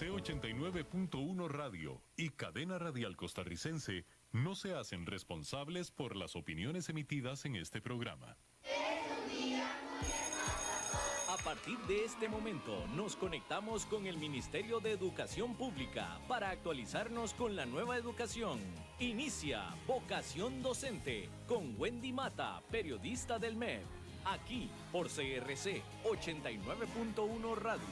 CRC 89.1 Radio y Cadena Radial Costarricense no se hacen responsables por las opiniones emitidas en este programa. A partir de este momento nos conectamos con el Ministerio de Educación Pública para actualizarnos con la nueva educación. Inicia Vocación Docente con Wendy Mata, periodista del MEP, aquí por CRC 89.1 Radio.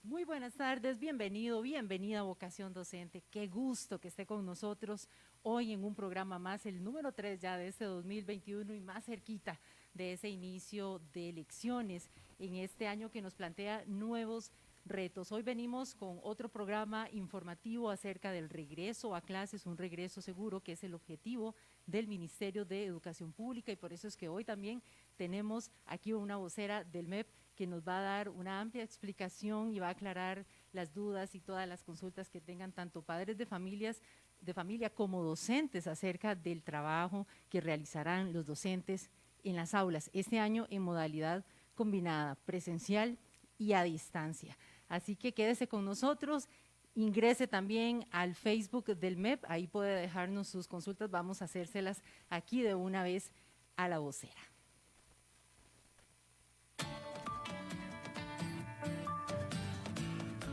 Muy buenas tardes, bienvenido, bienvenida a Vocación Docente. Qué gusto que esté con nosotros hoy en un programa más, el número 3 ya de este 2021 y más cerquita de ese inicio de elecciones en este año que nos plantea nuevos retos. Hoy venimos con otro programa informativo acerca del regreso a clases, un regreso seguro que es el objetivo del Ministerio de Educación Pública, y por eso es que hoy también tenemos aquí una vocera del MEP que nos va a dar una amplia explicación y va a aclarar las dudas y todas las consultas que tengan tanto padres de familia como docentes acerca del trabajo que realizarán los docentes en las aulas, este año en modalidad combinada, presencial y a distancia. Así que quédese con nosotros, ingrese también al Facebook del MEP, ahí puede dejarnos sus consultas, vamos a hacérselas aquí de una vez a la vocera.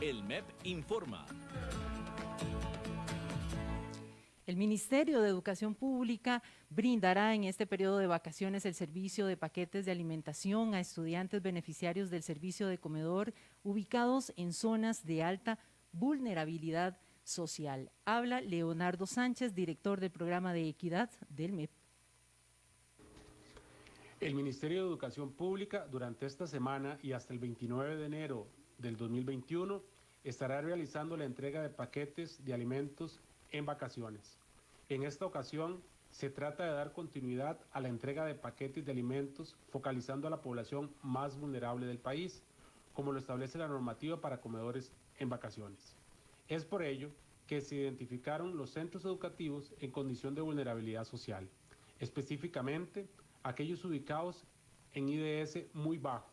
El MEP informa. El Ministerio de Educación Pública brindará en este periodo de vacaciones el servicio de paquetes de alimentación a estudiantes beneficiarios del servicio de comedor ubicados en zonas de alta vulnerabilidad social. Habla Leonardo Sánchez, director del programa de equidad del MEP. El Ministerio de Educación Pública durante esta semana y hasta el 29 de enero del 2021 estará realizando la entrega de paquetes de alimentos en vacaciones. En esta ocasión se trata de dar continuidad a la entrega de paquetes de alimentos focalizando a la población más vulnerable del país, como lo establece la normativa para comedores en vacaciones. Es por ello que se identificaron los centros educativos en condición de vulnerabilidad social, específicamente aquellos ubicados en IDS muy bajo,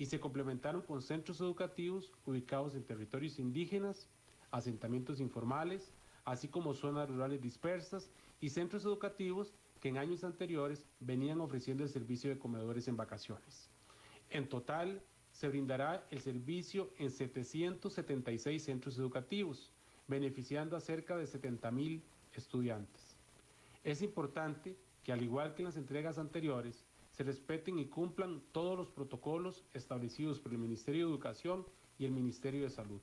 y se complementaron con centros educativos ubicados en territorios indígenas, asentamientos informales, así como zonas rurales dispersas y centros educativos que en años anteriores venían ofreciendo el servicio de comedores en vacaciones. En total, se brindará el servicio en 776 centros educativos, beneficiando a cerca de 70,000 estudiantes. Es importante que, al igual que en las entregas anteriores, se respeten y cumplan todos los protocolos establecidos por el Ministerio de Educación y el Ministerio de Salud.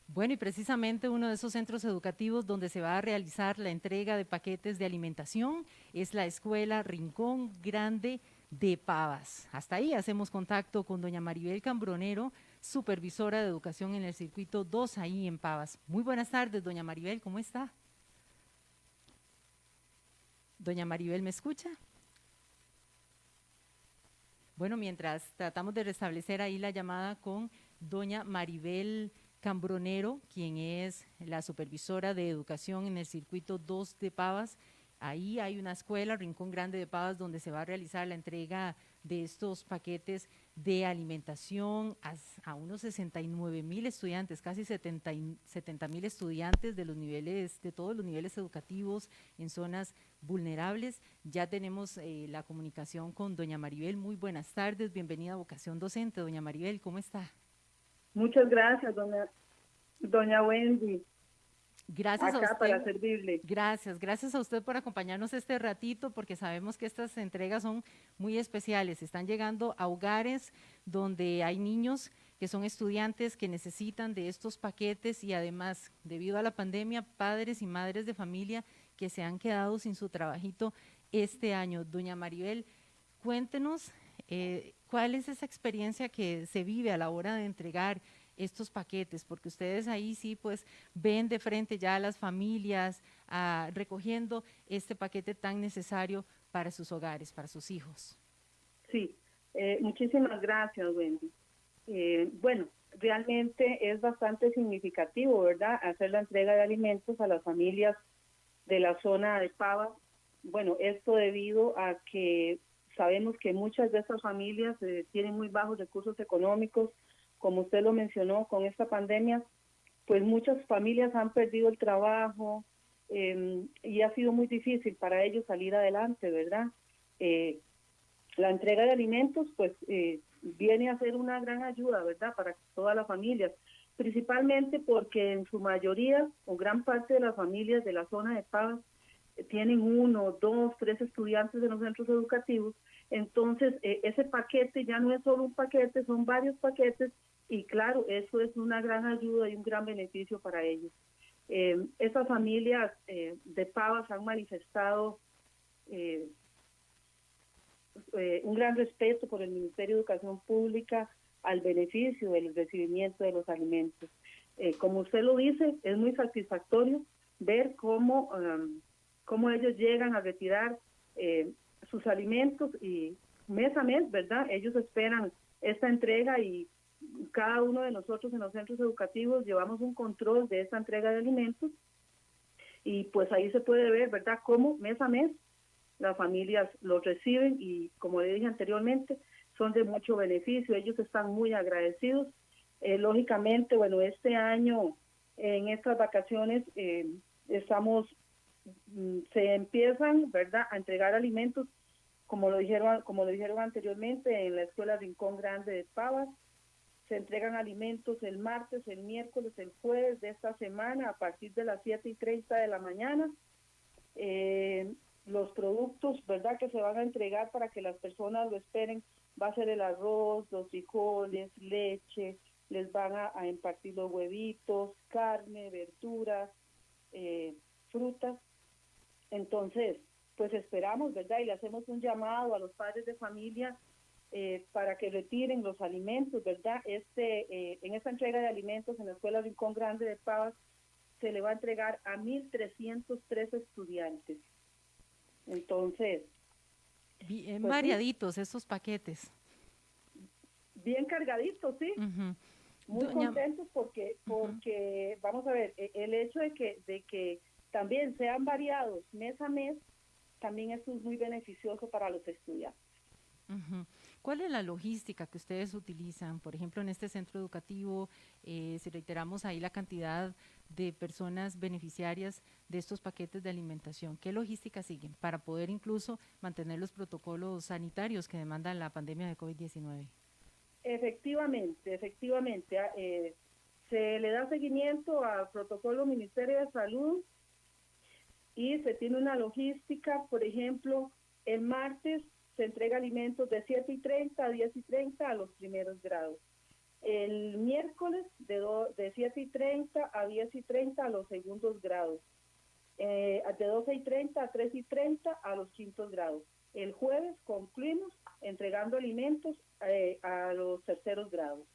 Bueno, y precisamente uno de esos centros educativos donde se va a realizar la entrega de paquetes de alimentación es la Escuela Rincón Grande de Pavas. Hasta ahí hacemos contacto con doña Maribel Cambronero, supervisora de educación en el circuito 2 ahí en Pavas. Muy buenas tardes, doña Maribel, ¿cómo está? Doña Maribel, ¿me escucha? Bueno, mientras tratamos de restablecer ahí la llamada con doña Maribel Cambronero, quien es la supervisora de educación en el circuito 2 de Pavas. Ahí hay una escuela, Rincón Grande de Pavas, donde se va a realizar la entrega de estos paquetes de alimentación a unos 69,000 estudiantes, casi 70,000 estudiantes de todos los niveles educativos en zonas vulnerables. Ya tenemos la comunicación con doña Maribel. Muy buenas tardes, bienvenida a Vocación Docente. Doña Maribel, ¿cómo está? Muchas gracias, doña Wendy. Gracias acá a usted. Para servirle. Gracias a usted por acompañarnos este ratito, porque sabemos que estas entregas son muy especiales. Están llegando a hogares donde hay niños que son estudiantes que necesitan de estos paquetes y además, debido a la pandemia, padres y madres de familia que se han quedado sin su trabajito este año. Doña Maribel, cuéntenos cuál es esa experiencia que se vive a la hora de entregar estos paquetes, porque ustedes ahí sí pues ven de frente ya a las familias recogiendo este paquete tan necesario para sus hogares, para sus hijos. Sí, muchísimas gracias, Wendy. Bueno, realmente es bastante significativo, ¿verdad?, hacer la entrega de alimentos a las familias de la zona de Pavas. Bueno, esto debido a que sabemos que muchas de estas familias tienen muy bajos recursos económicos, como usted lo mencionó, con esta pandemia, pues muchas familias han perdido el trabajo y ha sido muy difícil para ellos salir adelante, ¿verdad? La entrega de alimentos, pues, viene a ser una gran ayuda, ¿verdad?, para todas las familias, principalmente porque en su mayoría o gran parte de las familias de la zona de Pavas tienen 1, 2, 3 estudiantes en los centros educativos. Entonces ese paquete ya no es solo un paquete, son varios paquetes, y claro, eso es una gran ayuda y un gran beneficio para ellos. Estas familias de Pavas han manifestado un gran respeto por el Ministerio de Educación Pública al beneficio del recibimiento de los alimentos. Como usted lo dice, es muy satisfactorio ver cómo ellos llegan a retirar sus alimentos, y mes a mes, ¿verdad? Ellos esperan esta entrega, y cada uno de nosotros en los centros educativos llevamos un control de esta entrega de alimentos, y pues ahí se puede ver, ¿verdad?, cómo mes a mes las familias los reciben, y como le dije anteriormente, son de mucho beneficio, ellos están muy agradecidos. Lógicamente, bueno, este año en estas vacaciones se empiezan, ¿verdad?, a entregar alimentos, como lo dijeron anteriormente, en la Escuela Rincón Grande de Pavas. Se entregan alimentos el martes, el miércoles, el jueves de esta semana a partir de las 7:30 de la mañana. Los productos, ¿verdad?, que se van a entregar para que las personas lo esperen, va a ser el arroz, los frijoles, leche, les van a impartir los huevitos, carne, verduras, frutas. Entonces, pues esperamos, ¿verdad?, y le hacemos un llamado a los padres de familia para que retiren los alimentos, ¿verdad? En esta entrega de alimentos en la Escuela Rincón Grande de Pavas se le va a entregar a 1,303 estudiantes. Entonces, bien pues, variaditos estos paquetes. Bien cargaditos, sí. Uh-huh. Muy Doña... contentos porque vamos a ver, el hecho de que también sean variados mes a mes, también eso es muy beneficioso para los estudiantes. Uh-huh. ¿Cuál es la logística que ustedes utilizan? Por ejemplo, en este centro educativo, si reiteramos ahí la cantidad de personas beneficiarias de estos paquetes de alimentación, ¿qué logística siguen para poder incluso mantener los protocolos sanitarios que demandan la pandemia de COVID-19? Efectivamente, se le da seguimiento al protocolo Ministerio de Salud y se tiene una logística. Por ejemplo, el martes se entrega alimentos de 7:30 a 10:30 a los primeros grados. El miércoles de 7:30 a 10:30 a los segundos grados. De 12:30 a 3:30 a los quintos grados. El jueves concluimos entregando alimentos a los terceros grados,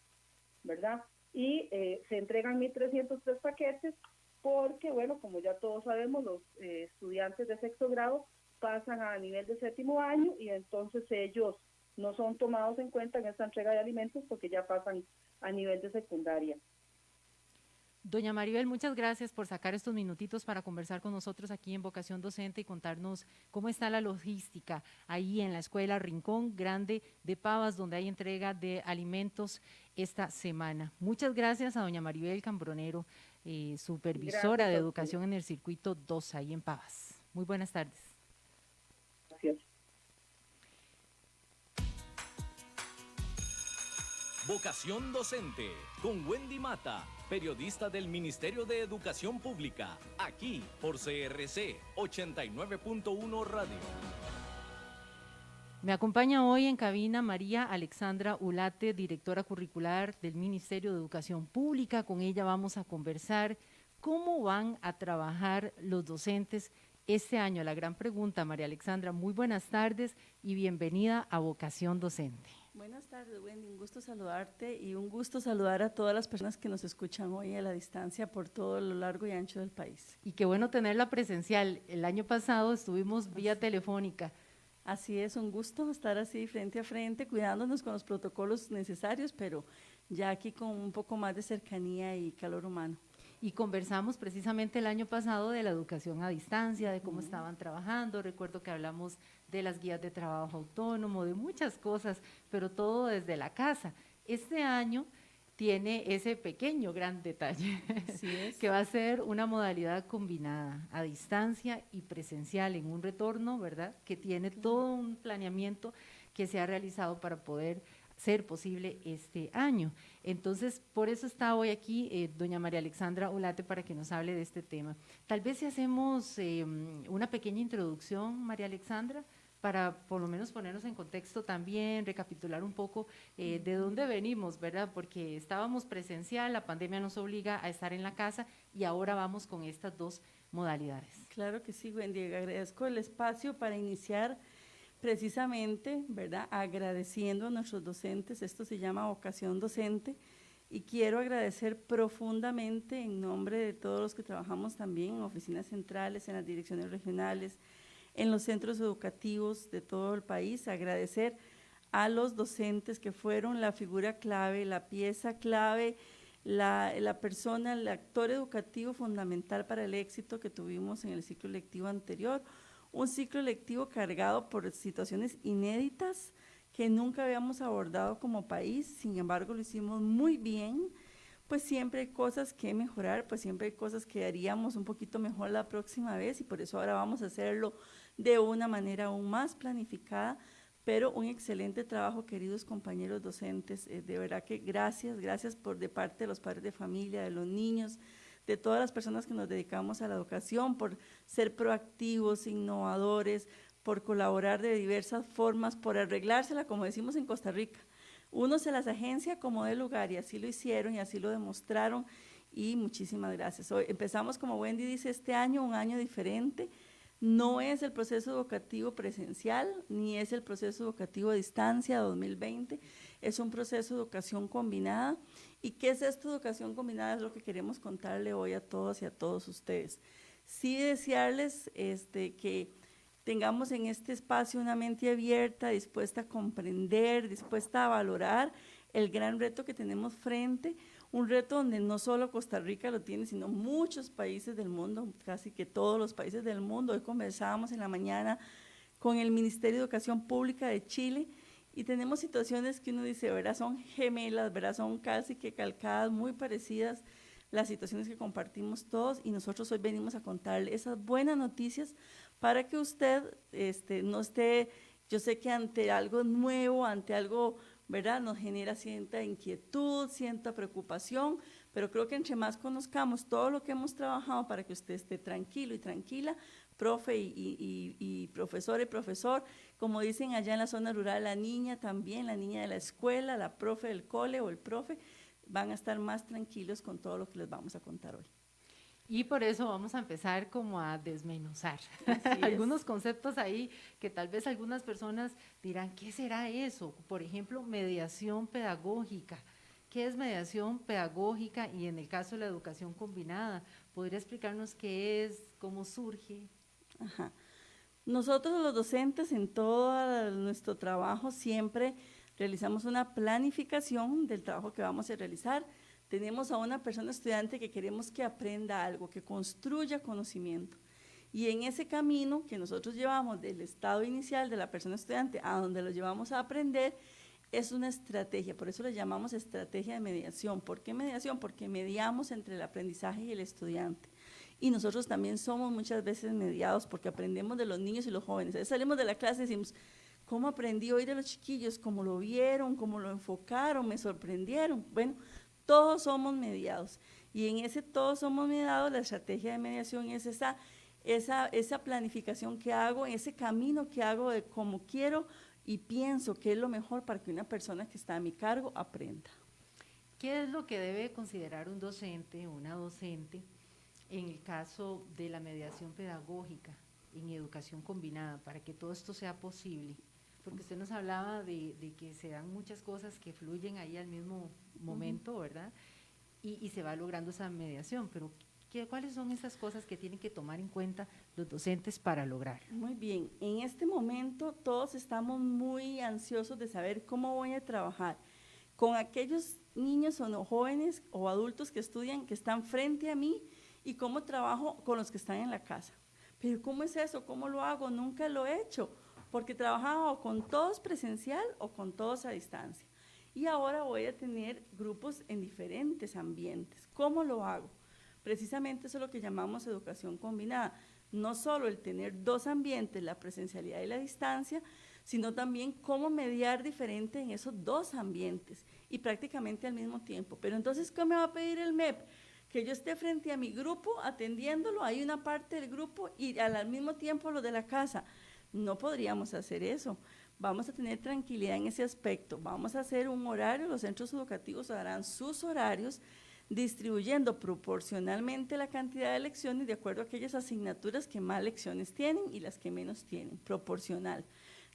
¿verdad? Y se entregan 1,303 paquetes porque, bueno, como ya todos sabemos, los estudiantes de sexto grado pasan a nivel de séptimo año y entonces ellos no son tomados en cuenta en esta entrega de alimentos porque ya pasan a nivel de secundaria. Doña Maribel, muchas gracias por sacar estos minutitos para conversar con nosotros aquí en Vocación Docente y contarnos cómo está la logística ahí en la Escuela Rincón Grande de Pavas, donde hay entrega de alimentos esta semana. Muchas gracias a doña Maribel Cambronero, supervisora de educación en el circuito 2 ahí en Pavas. Muy buenas tardes. Gracias. Vocación Docente con Wendy Mata, periodista del Ministerio de Educación Pública, aquí por CRC 89.1 Radio. Me acompaña hoy en cabina María Alexandra Ulate, directora curricular del Ministerio de Educación Pública. Con ella vamos a conversar cómo van a trabajar los docentes este año. La gran pregunta, María Alexandra, muy buenas tardes y bienvenida a Vocación Docente. Buenas tardes, Wendy, un gusto saludarte y un gusto saludar a todas las personas que nos escuchan hoy a la distancia por todo lo largo y ancho del país. Y qué bueno tenerla presencial. El año pasado estuvimos vía telefónica. Así es, un gusto estar así frente a frente, cuidándonos con los protocolos necesarios, pero ya aquí con un poco más de cercanía y calor humano. Y conversamos precisamente el año pasado de la educación a distancia, de cómo estaban trabajando. Recuerdo que hablamos de las guías de trabajo autónomo, de muchas cosas, pero todo desde la casa. Este año tiene ese pequeño gran detalle, que va a ser una modalidad combinada a distancia y presencial en un retorno, ¿verdad? Que tiene todo un planeamiento que se ha realizado para poder ser posible este año. Entonces, por eso está hoy aquí doña María Alexandra Olate para que nos hable de este tema. Tal vez si hacemos una pequeña introducción, María Alexandra, para por lo menos ponernos en contexto también, recapitular un poco de dónde venimos, ¿verdad? Porque estábamos presencial, la pandemia nos obliga a estar en la casa y ahora vamos con estas dos modalidades. Claro que sí, Wendy, agradezco el espacio para iniciar precisamente, ¿verdad? Agradeciendo a nuestros docentes, esto se llama vocación docente, y quiero agradecer profundamente en nombre de todos los que trabajamos también en oficinas centrales, en las direcciones regionales, en los centros educativos de todo el país, agradecer a los docentes que fueron la figura clave, la pieza clave, la persona, el actor educativo fundamental para el éxito que tuvimos en el ciclo lectivo anterior, un ciclo lectivo cargado por situaciones inéditas que nunca habíamos abordado como país, sin embargo lo hicimos muy bien. Pues siempre hay cosas que mejorar, pues siempre hay cosas que haríamos un poquito mejor la próxima vez y por eso ahora vamos a hacerlo de una manera aún más planificada, pero un excelente trabajo, queridos compañeros docentes, de verdad que gracias por de parte de los padres de familia, de los niños, de todas las personas que nos dedicamos a la educación, por ser proactivos, innovadores, por colaborar de diversas formas, por arreglársela, como decimos en Costa Rica. Uno se las agencia como de lugar y así lo hicieron y así lo demostraron y muchísimas gracias. Hoy empezamos, como Wendy dice, este año, un año diferente. No es el proceso educativo presencial ni es el proceso educativo a distancia 2020, es un proceso de educación combinada. ¿Y qué es esto de educación combinada? Es lo que queremos contarle hoy a todos y a todos ustedes. Sí desearles que tengamos en este espacio una mente abierta, dispuesta a comprender, dispuesta a valorar el gran reto que tenemos frente, un reto donde no solo Costa Rica lo tiene, sino muchos países del mundo, casi que todos los países del mundo. Hoy conversábamos en la mañana con el Ministerio de Educación Pública de Chile y tenemos situaciones que uno dice, ¿verdad? Son gemelas, ¿verdad? Son casi que calcadas, muy parecidas las situaciones que compartimos todos y nosotros hoy venimos a contarle esas buenas noticias para que usted no esté, yo sé que ante algo nuevo, ante algo, ¿verdad? Nos genera cierta inquietud, cierta preocupación, pero creo que entre más conozcamos todo lo que hemos trabajado para que usted esté tranquilo y tranquila, profe y profesor, como dicen allá en la zona rural, la niña también, la niña de la escuela, la profe del cole o el profe, van a estar más tranquilos con todo lo que les vamos a contar hoy. Y por eso vamos a empezar como a desmenuzar algunos conceptos ahí que tal vez algunas personas dirán, ¿qué será eso? Por ejemplo, mediación pedagógica. ¿Qué es mediación pedagógica? Y en el caso de la educación combinada, ¿podría explicarnos qué es, cómo surge? Ajá. Nosotros los docentes en todo nuestro trabajo siempre realizamos una planificación del trabajo que vamos a realizar. Tenemos a una persona estudiante que queremos que aprenda algo, que construya conocimiento. Y en ese camino que nosotros llevamos del estado inicial de la persona estudiante a donde lo llevamos a aprender, es una estrategia, por eso le llamamos estrategia de mediación. ¿Por qué mediación? Porque mediamos entre el aprendizaje y el estudiante. Y nosotros también somos muchas veces mediados porque aprendemos de los niños y los jóvenes. A veces salimos de la clase y decimos, ¿cómo aprendí hoy de los chiquillos? ¿Cómo lo vieron? ¿Cómo lo enfocaron? ¿Me sorprendieron? Bueno, todos somos mediados y en ese todos somos mediados, la estrategia de mediación es esa planificación que hago, ese camino que hago de cómo quiero y pienso que es lo mejor para que una persona que está a mi cargo aprenda. ¿Qué es lo que debe considerar un docente o una docente en el caso de la mediación pedagógica en educación combinada para que todo esto sea posible? Porque usted nos hablaba de que se dan muchas cosas que fluyen ahí al mismo momento, ¿verdad? Y se va logrando esa mediación, pero ¿cuáles son esas cosas que tienen que tomar en cuenta los docentes para lograr? Muy bien, en este momento todos estamos muy ansiosos de saber cómo voy a trabajar con aquellos niños o no jóvenes o adultos que estudian, que están frente a mí y cómo trabajo con los que están en la casa. Pero ¿cómo es eso? ¿Cómo lo hago? Nunca lo he hecho. porque trabajaba o con todos presencial o con todos a distancia. Y ahora voy a tener grupos en diferentes ambientes. ¿Cómo lo hago? Precisamente eso es lo que llamamos educación combinada. No solo el tener dos ambientes, la presencialidad y la distancia, sino también cómo mediar diferente en esos dos ambientes y prácticamente al mismo tiempo. Pero entonces, ¿qué me va a pedir el MEP? Que yo esté frente a mi grupo atendiéndolo, hay una parte del grupo y al mismo tiempo lo de la casa. No podríamos hacer eso. Vamos a tener tranquilidad en ese aspecto. Vamos a hacer un horario, los centros educativos harán sus horarios, distribuyendo proporcionalmente la cantidad de lecciones de acuerdo a aquellas asignaturas que más lecciones tienen y las que menos tienen, proporcional.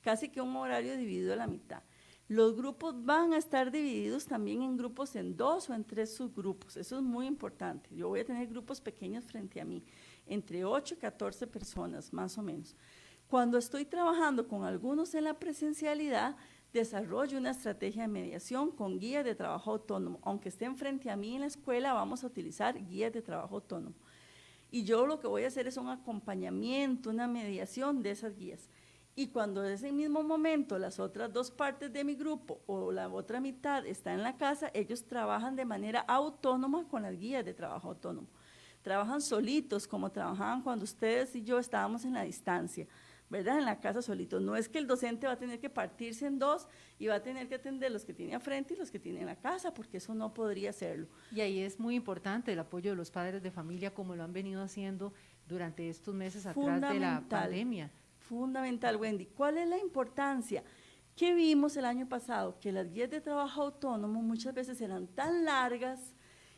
Casi que un horario dividido a la mitad. Los grupos van a estar divididos también en grupos en 2 o en 3 subgrupos. Eso es muy importante. Yo voy a tener grupos pequeños frente a mí, entre 8 y 14 personas, más o menos. Cuando estoy trabajando con algunos en la presencialidad, desarrollo una estrategia de mediación con guías de trabajo autónomo. Aunque estén frente a mí en la escuela, vamos a utilizar guías de trabajo autónomo. Y yo lo que voy a hacer es un acompañamiento, una mediación de esas guías. Y cuando en ese mismo momento las otras 2 partes de mi grupo o la otra mitad está en la casa, ellos trabajan de manera autónoma con las guías de trabajo autónomo. Trabajan solitos como trabajaban cuando ustedes y yo estábamos en la distancia, ¿verdad? En la casa solitos. No es que el docente va a tener que partirse en 2 y va a tener que atender los que tiene a frente y los que tiene en la casa, porque eso no podría hacerlo. Y ahí es muy importante el apoyo de los padres de familia, como lo han venido haciendo durante estos meses atrás de la pandemia. Fundamental, Wendy. ¿Cuál es la importancia? ¿Qué vimos el año pasado? Que las guías de trabajo autónomo muchas veces eran tan largas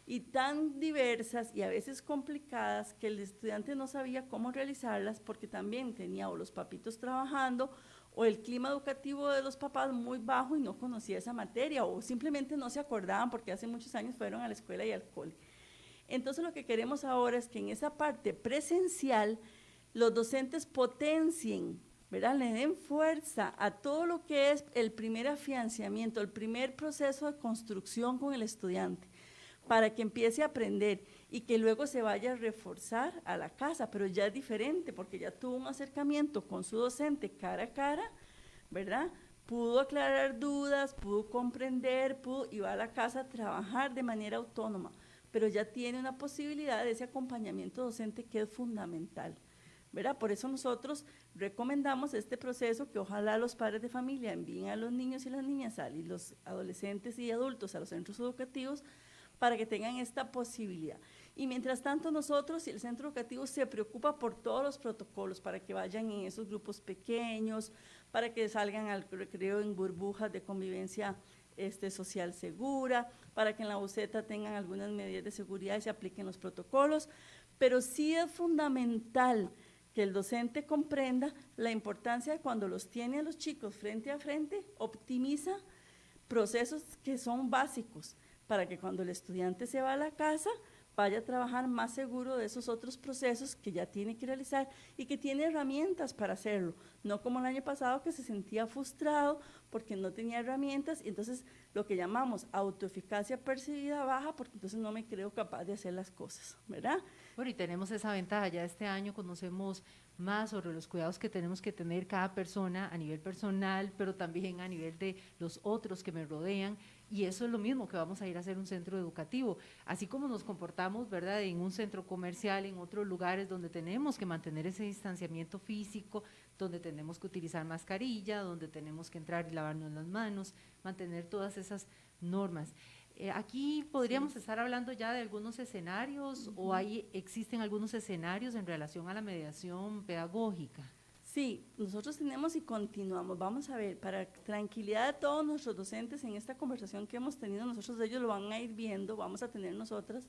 y tan diversas y a veces complicadas que el estudiante no sabía cómo realizarlas porque también tenía o los papitos trabajando o el clima educativo de los papás muy bajo y no conocía esa materia o simplemente no se acordaban porque hace muchos años fueron a la escuela y al cole. Entonces lo que queremos ahora es que en esa parte presencial los docentes potencien, ¿verdad? Le den fuerza a todo lo que es el primer afianzamiento, el primer proceso de construcción con el estudiante, para que empiece a aprender y que luego se vaya a reforzar a la casa, pero ya es diferente porque ya tuvo un acercamiento con su docente cara a cara, ¿verdad? Pudo aclarar dudas, pudo comprender, pudo ir a la casa a trabajar de manera autónoma, pero ya tiene una posibilidad de ese acompañamiento docente que es fundamental, ¿verdad? Por eso nosotros recomendamos este proceso que ojalá los padres de familia envíen a los niños y las niñas y los adolescentes y adultos a los centros educativos para que tengan esta posibilidad. Y mientras tanto nosotros y el centro educativo se preocupa por todos los protocolos para que vayan en esos grupos pequeños, para que salgan al recreo en burbujas de convivencia social segura, para que en la buseta tengan algunas medidas de seguridad y se apliquen los protocolos, pero sí es fundamental que el docente comprenda la importancia de cuando los tiene a los chicos frente a frente, optimiza procesos que son básicos, para que cuando el estudiante se va a la casa vaya a trabajar más seguro de esos otros procesos que ya tiene que realizar y que tiene herramientas para hacerlo, no como el año pasado que se sentía frustrado porque no tenía herramientas y entonces lo que llamamos autoeficacia percibida baja porque entonces no me creo capaz de hacer las cosas, ¿verdad? Bueno, y tenemos esa ventaja, ya este año conocemos más sobre los cuidados que tenemos que tener cada persona a nivel personal, pero también a nivel de los otros que me rodean, y eso es lo mismo que vamos a ir a hacer un centro educativo, así como nos comportamos, ¿verdad?, en un centro comercial, en otros lugares donde tenemos que mantener ese distanciamiento físico, donde tenemos que utilizar mascarilla, donde tenemos que entrar y lavarnos las manos, mantener todas esas normas. Aquí podríamos estar hablando ya de algunos escenarios o ahí existen algunos escenarios en relación a la mediación pedagógica. Sí, nosotros tenemos y continuamos. Vamos a ver, para tranquilidad de todos nuestros docentes en esta conversación que hemos tenido, nosotros ellos lo van a ir viendo, vamos a tener nosotras.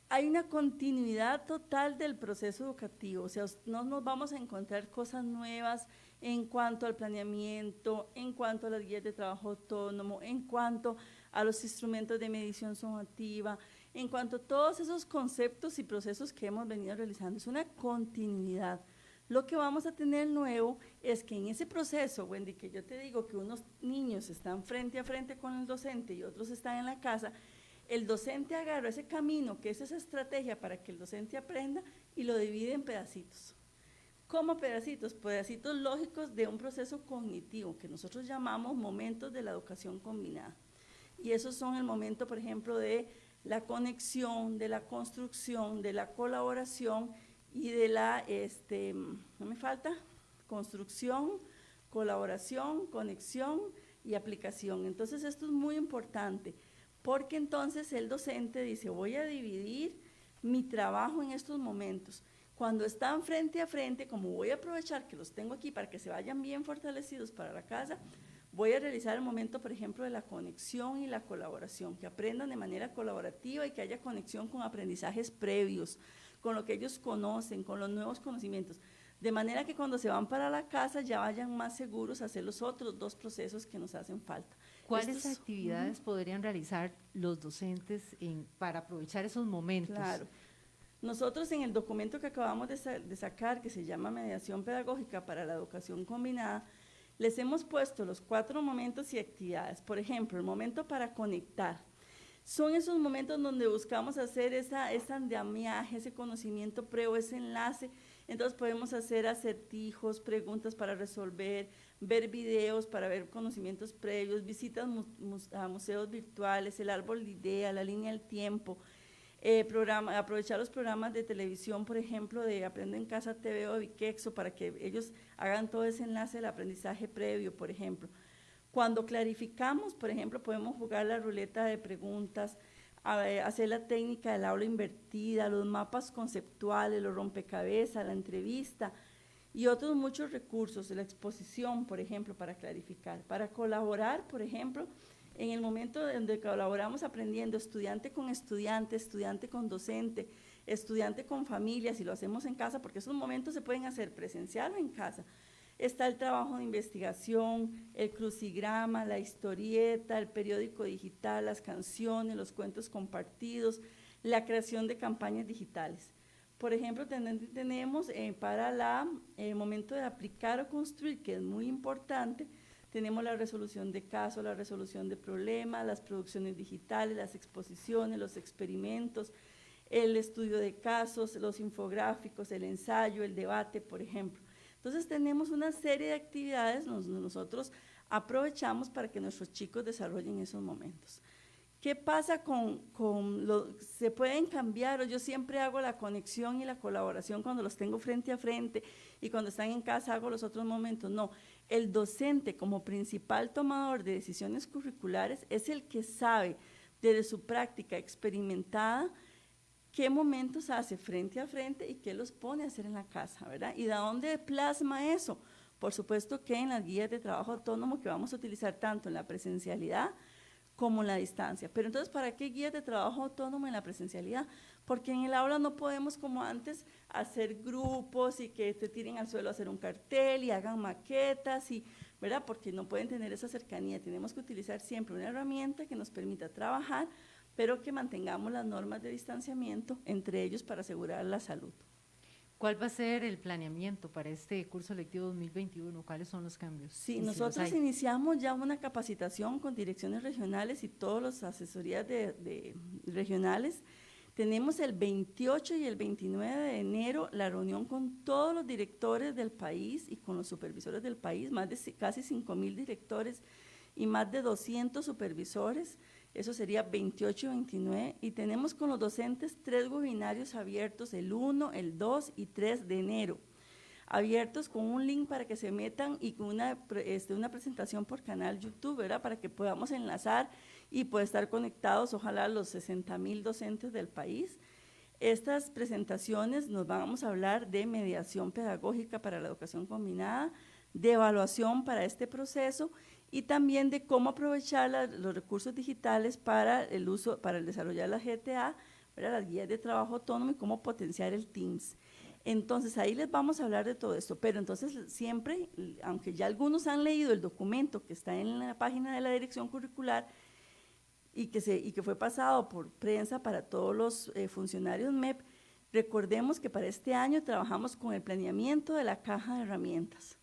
Hay una continuidad total del proceso educativo, o sea, no nos vamos a encontrar cosas nuevas en cuanto al planeamiento, en cuanto a las guías de trabajo autónomo, en cuanto a los instrumentos de medición sumativa, en cuanto a todos esos conceptos y procesos que hemos venido realizando. Es una continuidad. Lo que vamos a tener nuevo es que en ese proceso, Wendy, que yo te digo que unos niños están frente a frente con el docente y otros están en la casa, el docente agarra ese camino, que es esa estrategia para que el docente aprenda y lo divide en pedacitos. como pedacitos lógicos de un proceso cognitivo que nosotros llamamos momentos de la educación combinada. Y esos son el momento, por ejemplo, de la conexión, de la construcción, de la colaboración y de la, ¿no me falta? Construcción, colaboración, conexión y aplicación. Entonces esto es muy importante, porque entonces el docente dice, voy a dividir mi trabajo en estos momentos. Cuando están frente a frente, como voy a aprovechar que los tengo aquí para que se vayan bien fortalecidos para la casa, voy a realizar el momento, por ejemplo, de la conexión y la colaboración, que aprendan de manera colaborativa y que haya conexión con aprendizajes previos, con lo que ellos conocen, con los nuevos conocimientos, de manera que cuando se van para la casa ya vayan más seguros a hacer los otros 2 procesos que nos hacen falta. ¿Cuáles actividades podrían realizar los docentes para aprovechar esos momentos? Claro. Nosotros en el documento que acabamos de sacar, que se llama Mediación Pedagógica para la Educación Combinada, les hemos puesto los 4 momentos y actividades. Por ejemplo, el momento para conectar. Son esos momentos donde buscamos hacer ese andamiaje, ese conocimiento previo, ese enlace. Entonces podemos hacer acertijos, preguntas para resolver, ver videos para ver conocimientos previos, visitas a museos virtuales, el árbol de idea, la línea del tiempo, aprovechar los programas de televisión, por ejemplo, de Aprende en Casa TV o Viquexo, para que ellos hagan todo ese enlace del aprendizaje previo, por ejemplo. Cuando clarificamos, por ejemplo, podemos jugar la ruleta de preguntas, hacer la técnica del aula invertida, los mapas conceptuales, los rompecabezas, la entrevista y otros muchos recursos, la exposición, por ejemplo, para clarificar, para colaborar, por ejemplo, en el momento donde colaboramos aprendiendo estudiante con estudiante, estudiante con docente, estudiante con familia, si lo hacemos en casa, porque esos momentos se pueden hacer presencial o en casa. Está el trabajo de investigación, el crucigrama, la historieta, el periódico digital, las canciones, los cuentos compartidos, la creación de campañas digitales. Por ejemplo, tenemos para el momento de aplicar o construir, que es muy importante, tenemos la resolución de casos, la resolución de problemas, las producciones digitales, las exposiciones, los experimentos, el estudio de casos, los infográficos, el ensayo, el debate, por ejemplo. Entonces tenemos una serie de actividades, nosotros aprovechamos para que nuestros chicos desarrollen esos momentos. ¿Qué pasa se pueden cambiar? O yo siempre hago la conexión y la colaboración cuando los tengo frente a frente y cuando están en casa hago los otros momentos. No, el docente como principal tomador de decisiones curriculares es el que sabe desde su práctica experimentada qué momentos hace frente a frente y qué los pone a hacer en la casa, ¿verdad? ¿Y de dónde plasma eso? Por supuesto que en las guías de trabajo autónomo que vamos a utilizar tanto en la presencialidad como en la distancia. Pero entonces, ¿para qué guías de trabajo autónomo en la presencialidad? Porque en el aula no podemos, como antes, hacer grupos y que se tiren al suelo a hacer un cartel y hagan maquetas, ¿verdad? Porque no pueden tener esa cercanía. Tenemos que utilizar siempre una herramienta que nos permita trabajar, pero que mantengamos las normas de distanciamiento entre ellos para asegurar la salud. ¿Cuál va a ser el planeamiento para este curso lectivo 2021? ¿Cuáles son los cambios? Sí, nosotros iniciamos ya una capacitación con direcciones regionales y todas las asesorías de regionales. Tenemos el 28 y el 29 de enero la reunión con todos los directores del país y con los supervisores del país, más de casi 5,000 directores y más de 200 supervisores. Eso sería 28 y 29, y tenemos con los docentes 3 webinarios abiertos, el 1, el 2 y 3 de enero, abiertos con un link para que se metan y con una presentación por canal YouTube, ¿verdad? Para que podamos enlazar y poder estar conectados, ojalá los 60,000 docentes del país. Estas presentaciones nos vamos a hablar de mediación pedagógica para la educación combinada, de evaluación para este proceso y también de cómo aprovechar los recursos digitales para el desarrollar la GTA, ¿verdad? Las guías de trabajo autónomo y cómo potenciar el Teams. Entonces, ahí les vamos a hablar de todo esto, pero entonces siempre, aunque ya algunos han leído el documento que está en la página de la dirección curricular y que fue pasado por prensa para todos los funcionarios MEP, recordemos que para este año trabajamos con el planeamiento de la caja de herramientas.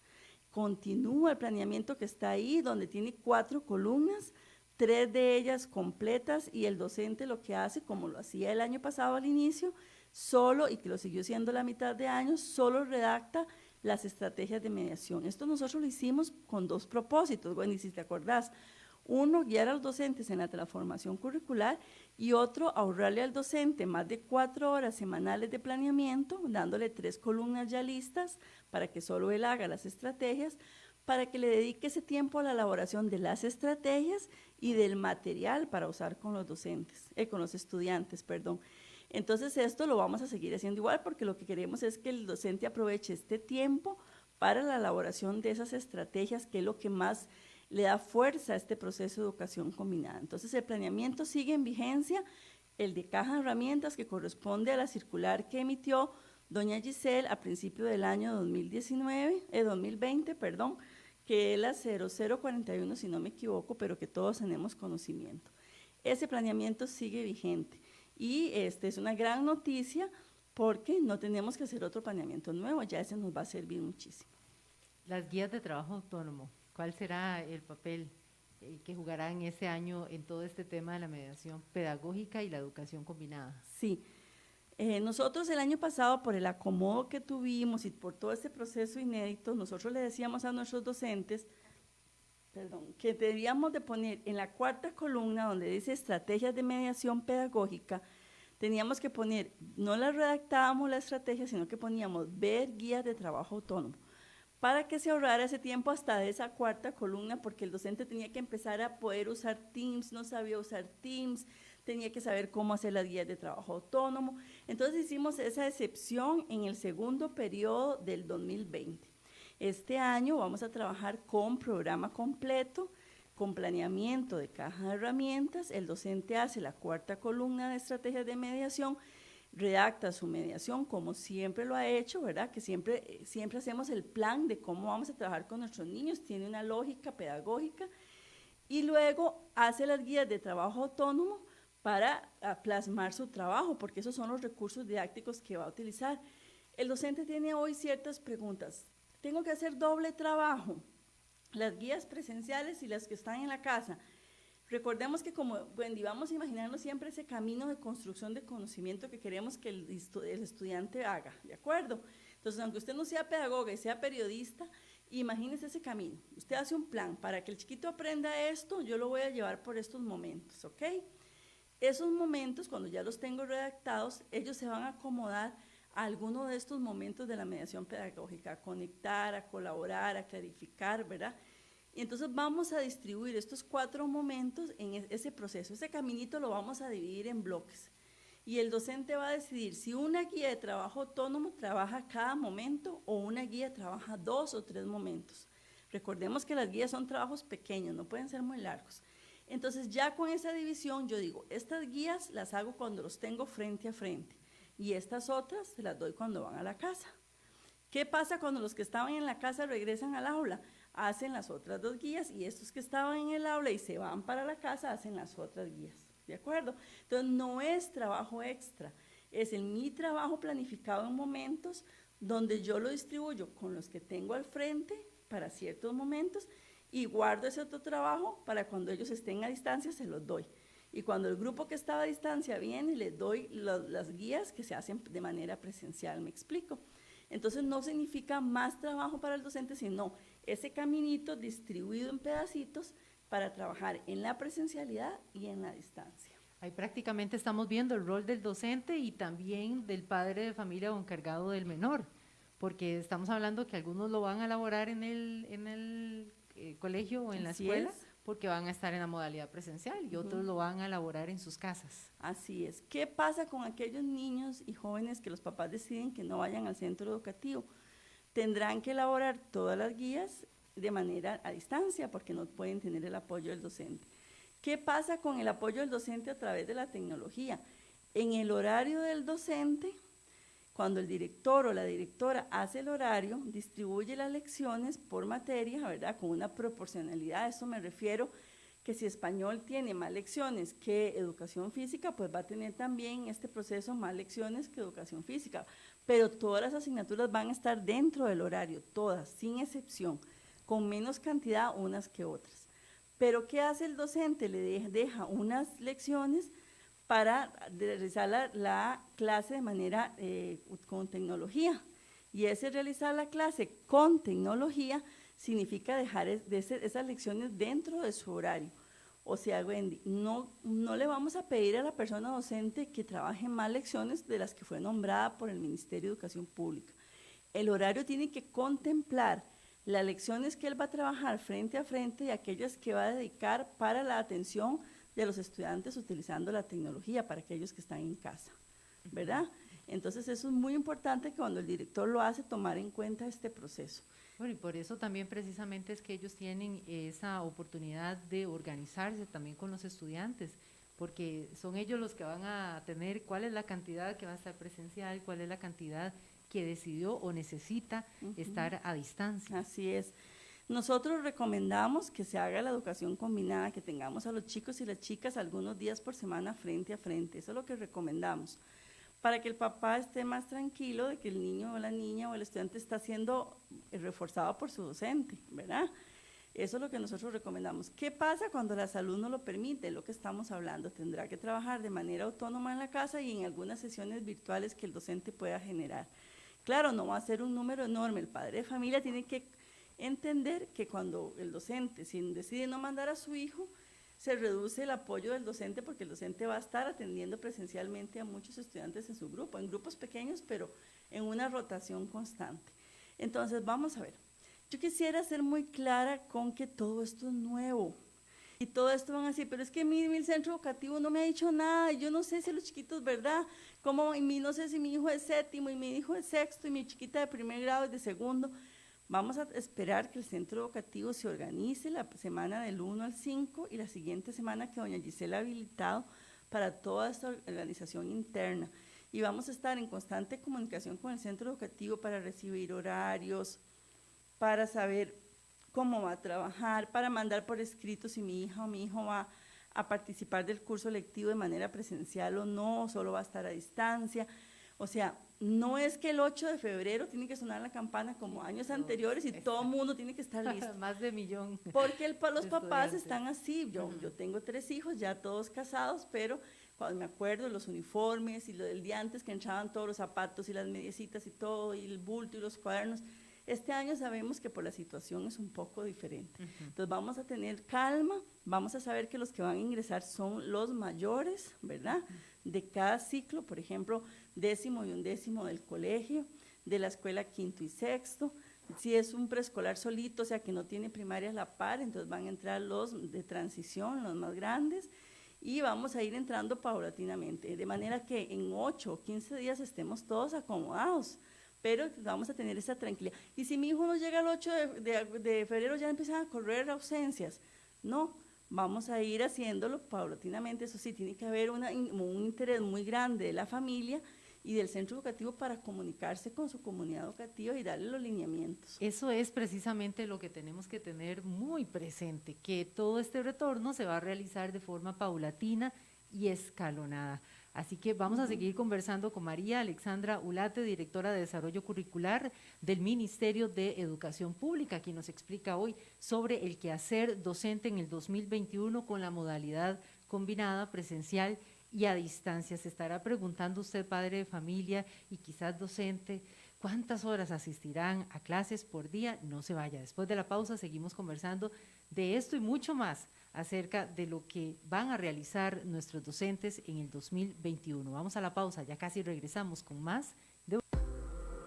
Continúa el planeamiento que está ahí, donde tiene 4 columnas, 3 de ellas completas, y el docente lo que hace, como lo hacía el año pasado al inicio, solo, y que lo siguió siendo la mitad de año, solo redacta las estrategias de mediación. Esto nosotros lo hicimos con 2 propósitos, Wendy, si te acordás. Uno, guiar a los docentes en la transformación curricular, y otro, ahorrarle al docente más de 4 horas semanales de planeamiento, dándole 3 columnas ya listas para que solo él haga las estrategias, para que le dedique ese tiempo a la elaboración de las estrategias y del material para usar con los docentes, con los estudiantes, perdón. Entonces esto lo vamos a seguir haciendo igual, porque lo que queremos es que el docente aproveche este tiempo para la elaboración de esas estrategias, que es lo que más le da fuerza a este proceso de educación combinada. Entonces el planeamiento sigue en vigencia, el de caja de herramientas, que corresponde a la circular que emitió doña Giselle a principio del año 2020, que es la 0041, si no me equivoco, pero que todos tenemos conocimiento. Ese planeamiento sigue vigente, y es una gran noticia, porque no tenemos que hacer otro planeamiento nuevo, ya ese nos va a servir muchísimo. Las guías de trabajo autónomo, ¿cuál será el papel que jugarán ese año en todo este tema de la mediación pedagógica y la educación combinada? Sí, nosotros el año pasado, por el acomodo que tuvimos y por todo este proceso inédito, nosotros le decíamos a nuestros docentes, que debíamos de poner en la 4ª columna, donde dice estrategias de mediación pedagógica, teníamos que poner, no la redactábamos la estrategia, sino que poníamos ver guías de trabajo autónomo, para que se ahorrara ese tiempo hasta de esa 4ª columna, porque el docente tenía que empezar a poder usar Teams, no sabía usar Teams, tenía que saber cómo hacer las guías de trabajo autónomo. Entonces hicimos esa excepción en el 2º periodo del 2020. Este año vamos a trabajar con programa completo, con planeamiento de caja de herramientas. El docente hace la 4ª columna de estrategias de mediación, redacta su mediación como siempre lo ha hecho, ¿verdad? Que siempre hacemos el plan de cómo vamos a trabajar con nuestros niños, tiene una lógica pedagógica, y luego hace las guías de trabajo autónomo para plasmar su trabajo, porque esos son los recursos didácticos que va a utilizar. El docente tiene hoy ciertas preguntas. ¿Tengo que hacer doble trabajo? Las guías presenciales y las que están en la casa. Recordemos que, como Wendy, vamos a imaginarnos siempre ese camino de construcción de conocimiento que queremos que el estudiante haga, ¿de acuerdo? Entonces, aunque usted no sea pedagoga y sea periodista, imagínese ese camino. Usted hace un plan, para que el chiquito aprenda esto, yo lo voy a llevar por estos momentos, ¿ok? Esos momentos, cuando ya los tengo redactados, ellos se van a acomodar a alguno de estos momentos de la mediación pedagógica, a conectar, a colaborar, a clarificar, ¿verdad? Y entonces vamos a distribuir estos 4 momentos en ese proceso. Ese caminito lo vamos a dividir en bloques. Y el docente va a decidir si una guía de trabajo autónomo trabaja cada momento, o una guía trabaja 2 o 3 momentos. Recordemos que las guías son trabajos pequeños, no pueden ser muy largos. Entonces ya con esa división yo digo, estas guías las hago cuando los tengo frente a frente, y estas otras se las doy cuando van a la casa. ¿Qué pasa cuando los que estaban en la casa regresan al aula? Hacen las otras 2 guías, y estos que estaban en el aula y se van para la casa hacen las otras guías, ¿de acuerdo? Entonces no es trabajo extra, es mi trabajo planificado en momentos donde yo lo distribuyo con los que tengo al frente para ciertos momentos, y guardo ese otro trabajo para cuando ellos estén a distancia se los doy. Y cuando el grupo que estaba a distancia viene, les doy las guías que se hacen de manera presencial, ¿me explico? Entonces no significa más trabajo para el docente, sino ese caminito distribuido en pedacitos para trabajar en la presencialidad y en la distancia. Ahí prácticamente estamos viendo el rol del docente y también del padre de familia o encargado del menor, porque estamos hablando que algunos lo van a elaborar en el colegio o en la escuela, porque van a estar en la modalidad presencial, y otros lo van a elaborar en sus casas. Así es. ¿Qué pasa con aquellos niños y jóvenes que los papás deciden que no vayan al centro educativo? Tendrán que elaborar todas las guías de manera a distancia, porque no pueden tener el apoyo del docente. ¿Qué pasa con el apoyo del docente a través de la tecnología? En el horario del docente, cuando el director o la directora hace el horario, distribuye las lecciones por materia, ¿verdad? Con una proporcionalidad. A eso me refiero, que si español tiene más lecciones que educación física, pues va a tener también en este proceso más lecciones que educación física. Pero todas las asignaturas van a estar dentro del horario, todas, sin excepción, con menos cantidad unas que otras. Pero ¿qué hace el docente? Le deja unas lecciones para realizar la clase de manera con tecnología. Y ese realizar la clase con tecnología significa dejar esas lecciones dentro de su horario. O sea, Wendy, no le vamos a pedir a la persona docente que trabaje más lecciones de las que fue nombrada por el Ministerio de Educación Pública. El horario tiene que contemplar las lecciones que él va a trabajar frente a frente y aquellas que va a dedicar para la atención de los estudiantes utilizando la tecnología para aquellos que están en casa, ¿verdad? Entonces eso es muy importante que cuando el director lo hace tomar en cuenta este proceso. Bueno, y por eso también precisamente es que ellos tienen esa oportunidad de organizarse también con los estudiantes, porque son ellos los que van a tener cuál es la cantidad que va a estar presencial, cuál es la cantidad que decidió o necesita estar a distancia. Así es. Nosotros recomendamos que se haga la educación combinada, que tengamos a los chicos y las chicas algunos días por semana frente a frente. Eso es lo que recomendamos, para que el papá esté más tranquilo de que el niño o la niña o el estudiante está siendo reforzado por su docente, ¿verdad? Eso es lo que nosotros recomendamos. ¿Qué pasa cuando la salud no lo permite? Lo que estamos hablando, tendrá que trabajar de manera autónoma en la casa y en algunas sesiones virtuales que el docente pueda generar. Claro, no va a ser un número enorme, el padre de familia tiene que entender que cuando el docente, si decide no mandar a su hijo, se reduce el apoyo del docente porque el docente va a estar atendiendo presencialmente a muchos estudiantes en su grupo, en grupos pequeños, pero en una rotación constante. Entonces, vamos a ver, yo quisiera ser muy clara con que todo esto es nuevo. Y todo esto van a decir, pero es que mi centro educativo no me ha dicho nada, y yo no sé si los chiquitos, ¿verdad? No sé si mi hijo es séptimo y mi hijo es sexto y mi chiquita de primer grado es de segundo. Vamos a esperar que el centro educativo se organice la semana del 1 al 5 y la siguiente semana que doña Gisela ha habilitado para toda esta organización interna. Y vamos a estar en constante comunicación con el centro educativo para recibir horarios, para saber cómo va a trabajar, para mandar por escrito si mi hija o mi hijo va a participar del curso lectivo de manera presencial o no, solo va a estar a distancia. O sea, no es que el 8 de febrero tiene que sonar la campana como años anteriores y todo el mundo tiene que estar listo. Más de 1,000,000. Porque los papás están así. Yo tengo 3 hijos, ya todos casados, pero cuando me acuerdo de los uniformes y lo del día antes que entraban todos los zapatos y las mediecitas y todo, y el bulto y los cuadernos, este año sabemos que por la situación es un poco diferente. Entonces vamos a tener calma, vamos a saber que los que van a ingresar son los mayores, ¿verdad? De cada ciclo, por ejemplo, 10º y 11º del colegio, de la escuela 5º y 6º. Si es un preescolar solito, o sea que no tiene primaria a la par, entonces van a entrar los de transición, los más grandes, y vamos a ir entrando paulatinamente, de manera que en 8 o 15 días estemos todos acomodados, pero vamos a tener esa tranquilidad. Y si mi hijo no llega el 8 de febrero, ya empiezan a correr ausencias. No, vamos a ir haciéndolo paulatinamente. Eso sí, tiene que haber un interés muy grande de la familia y del centro educativo para comunicarse con su comunidad educativa y darle los lineamientos. Eso es precisamente lo que tenemos que tener muy presente, que todo este retorno se va a realizar de forma paulatina y escalonada. Así que vamos a seguir conversando con María Alexandra Ulate, directora de Desarrollo Curricular del Ministerio de Educación Pública, quien nos explica hoy sobre el quehacer docente en el 2021 con la modalidad combinada presencial y a distancia. Se estará preguntando usted, padre de familia y quizás docente, ¿cuántas horas asistirán a clases por día? No se vaya. Después de la pausa seguimos conversando de esto y mucho más acerca de lo que van a realizar nuestros docentes en el 2021. Vamos a la pausa, ya casi regresamos con más de...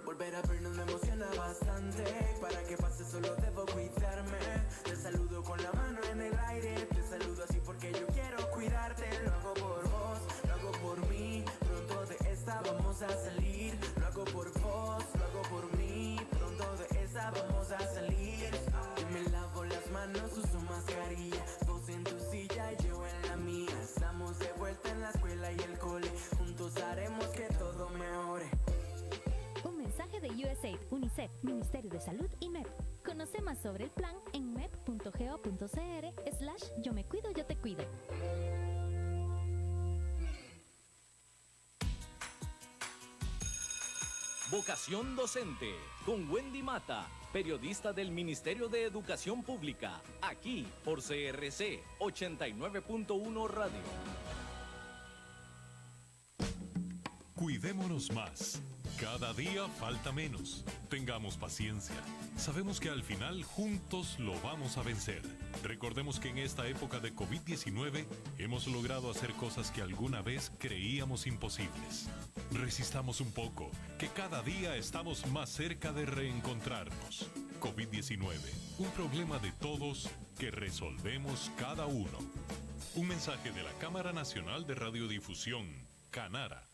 Volver a vernos me emociona bastante. Para que pase solo debo cuidarme. Te saludo con la mano en el aire. Te saludo así porque yo quiero cuidarte. Lo hago por vos, lo hago por mí. Pronto de esta vamos a salir. Lo hago por vos, lo hago por mí. Pronto de esta vamos a salir. Yo me lavo las manos, uso mascarilla. Vos en tu silla y yo en la mía. Estamos de vuelta en la escuela y el cole. Juntos haremos que todo mejore. Un mensaje de USAID, UNICEF, Ministerio de Salud y MEP. Conoce más sobre el plan en mep.go.cr/yo me cuido, yo te cuido. Vocación Docente, con Wendy Mata, periodista del Ministerio de Educación Pública, aquí por CRC 89.1 Radio. Cuidémonos más. Cada día falta menos. Tengamos paciencia. Sabemos que al final juntos lo vamos a vencer. Recordemos que en esta época de COVID-19 hemos logrado hacer cosas que alguna vez creíamos imposibles. Resistamos un poco, que cada día estamos más cerca de reencontrarnos. COVID-19, un problema de todos que resolvemos cada uno. Un mensaje de la Cámara Nacional de Radiodifusión, Canara.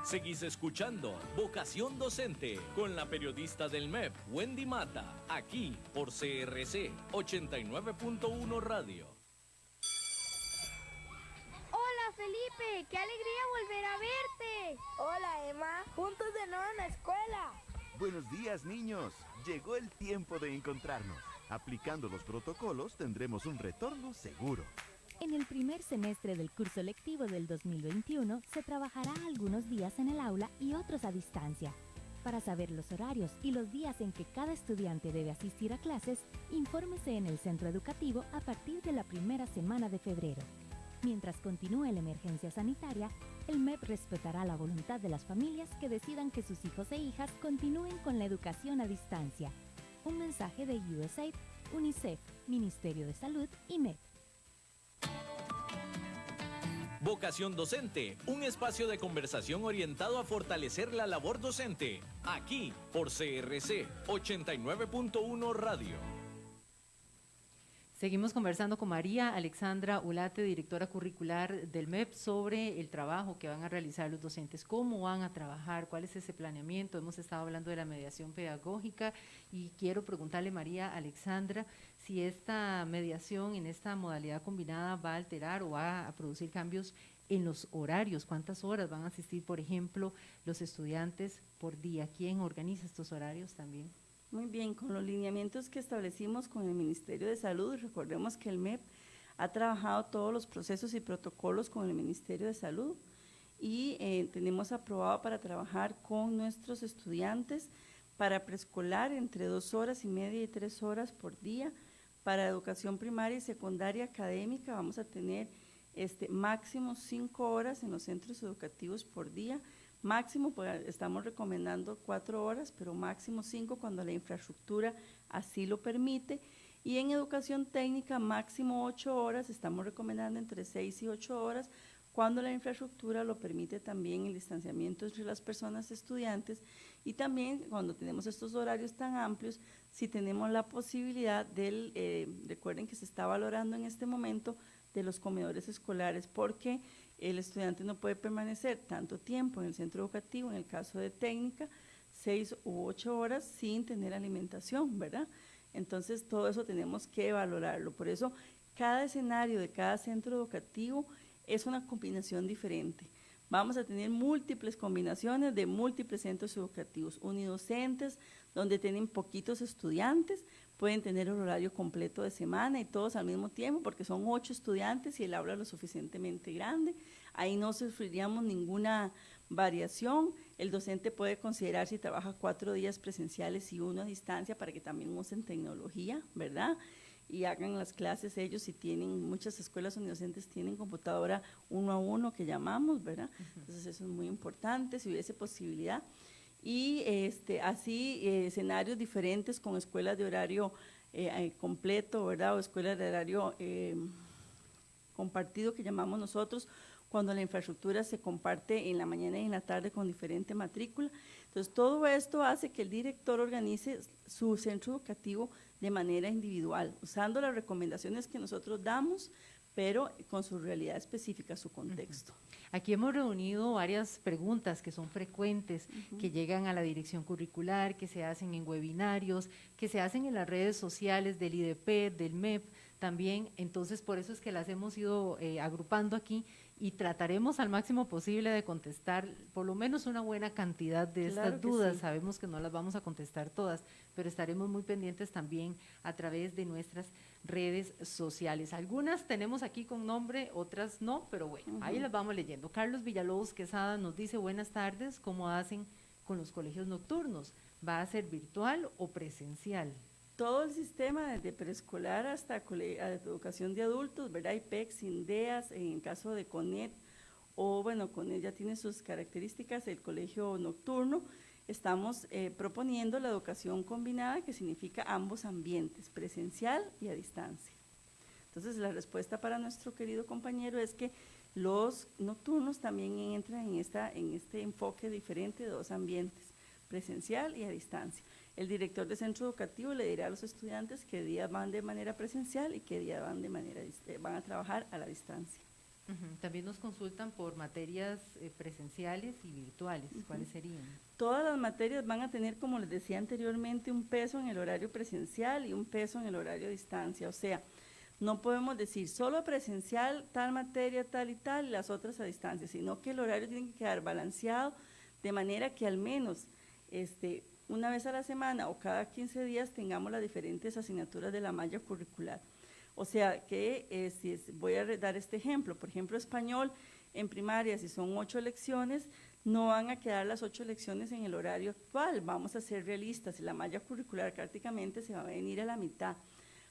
Seguís escuchando Vocación Docente con la periodista del MEP, Wendy Mata, aquí por CRC 89.1 Radio. Hola Felipe, qué alegría volver a verte. Hola Emma, juntos de nuevo en la escuela. Buenos días niños, llegó el tiempo de encontrarnos. Aplicando los protocolos tendremos un retorno seguro. En el primer semestre del curso lectivo del 2021 se trabajará algunos días en el aula y otros a distancia. Para saber los horarios y los días en que cada estudiante debe asistir a clases, infórmese en el centro educativo a partir de la primera semana de febrero. Mientras continúe la emergencia sanitaria, el MEP respetará la voluntad de las familias que decidan que sus hijos e hijas continúen con la educación a distancia. Un mensaje de USAID, UNICEF, Ministerio de Salud y MEP. Vocación Docente, un espacio de conversación orientado a fortalecer la labor docente, aquí por CRC 89.1 Radio. Seguimos conversando con María Alexandra Ulate, directora curricular del MEP, sobre el trabajo que van a realizar los docentes, cómo van a trabajar, cuál es ese planeamiento. Hemos estado hablando de la mediación pedagógica y quiero preguntarle, María Alexandra, si esta mediación en esta modalidad combinada va a alterar o va a producir cambios en los horarios. ¿Cuántas horas van a asistir, por ejemplo, los estudiantes por día? ¿Quién organiza estos horarios también? Muy bien, con los lineamientos que establecimos con el Ministerio de Salud, recordemos que el MEP ha trabajado todos los procesos y protocolos con el Ministerio de Salud y tenemos aprobado para trabajar con nuestros estudiantes para preescolar entre 2 horas y media y 3 horas por día. Para educación primaria y secundaria académica vamos a tener máximo 5 horas en los centros educativos por día. Máximo, pues estamos recomendando 4 horas, pero máximo 5 cuando la infraestructura así lo permite. Y en educación técnica, máximo 8 horas, estamos recomendando entre 6 y 8 horas, cuando la infraestructura lo permite también el distanciamiento entre las personas estudiantes y también cuando tenemos estos horarios tan amplios, si tenemos la posibilidad del, recuerden que se está valorando en este momento, de los comedores escolares, porque el estudiante no puede permanecer tanto tiempo en el centro educativo, en el caso de técnica, 6 u 8 horas sin tener alimentación, ¿verdad? Entonces, todo eso tenemos que valorarlo. Por eso, cada escenario de cada centro educativo es una combinación diferente. Vamos a tener múltiples combinaciones de múltiples centros educativos, unidocentes, donde tienen poquitos estudiantes, pueden tener el horario completo de semana y todos al mismo tiempo, porque son 8 estudiantes y el aula lo suficientemente grande. Ahí no sufriríamos ninguna variación. El docente puede considerar si trabaja 4 días presenciales y 1 a distancia para que también usen tecnología, ¿verdad? Y hagan las clases ellos, si tienen, muchas escuelas unidocentes tienen computadora 1 a 1 que llamamos, ¿verdad? Entonces eso es muy importante, si hubiese posibilidad. Y así escenarios diferentes con escuelas de horario completo, ¿verdad? O escuelas de horario compartido que llamamos nosotros, cuando la infraestructura se comparte en la mañana y en la tarde con diferente matrícula. Entonces, todo esto hace que el director organice su centro educativo de manera individual, usando las recomendaciones que nosotros damos, pero con su realidad específica, su contexto. Aquí hemos reunido varias preguntas que son frecuentes, que llegan a la dirección curricular, que se hacen en webinarios, que se hacen en las redes sociales del IDP, del MEP también. Entonces, por eso es que las hemos ido agrupando aquí y trataremos al máximo posible de contestar por lo menos una buena cantidad de estas dudas. Sí. Sabemos que no las vamos a contestar todas, pero estaremos muy pendientes también a través de nuestras redes sociales. Algunas tenemos aquí con nombre, otras no, pero bueno, ahí las vamos leyendo. Carlos Villalobos Quesada nos dice, buenas tardes, ¿cómo hacen con los colegios nocturnos? ¿Va a ser virtual o presencial? Todo el sistema, desde preescolar hasta educación de adultos, ¿verdad? IPEC, INDEAS, en caso de CONET o bueno, con ella tiene sus características, el colegio nocturno. Estamos proponiendo la educación combinada, que significa ambos ambientes, presencial y a distancia. Entonces, la respuesta para nuestro querido compañero es que los nocturnos también entran en este enfoque diferente de dos ambientes, presencial y a distancia. El director de centro educativo le dirá a los estudiantes qué día van de manera presencial y qué día van a trabajar a la distancia. También nos consultan por materias presenciales y virtuales. ¿Cuáles serían? Todas las materias van a tener, como les decía anteriormente, un peso en el horario presencial y un peso en el horario a distancia. O sea, no podemos decir solo presencial, tal materia, tal y las otras a distancia, sino que el horario tiene que quedar balanceado de manera que al menos una vez a la semana o cada 15 días tengamos las diferentes asignaturas de la malla curricular. O sea que, voy a dar este ejemplo, por ejemplo, español en primaria, si son 8 lecciones, no van a quedar las 8 lecciones en el horario actual, vamos a ser realistas, y la malla curricular prácticamente se va a venir a la mitad,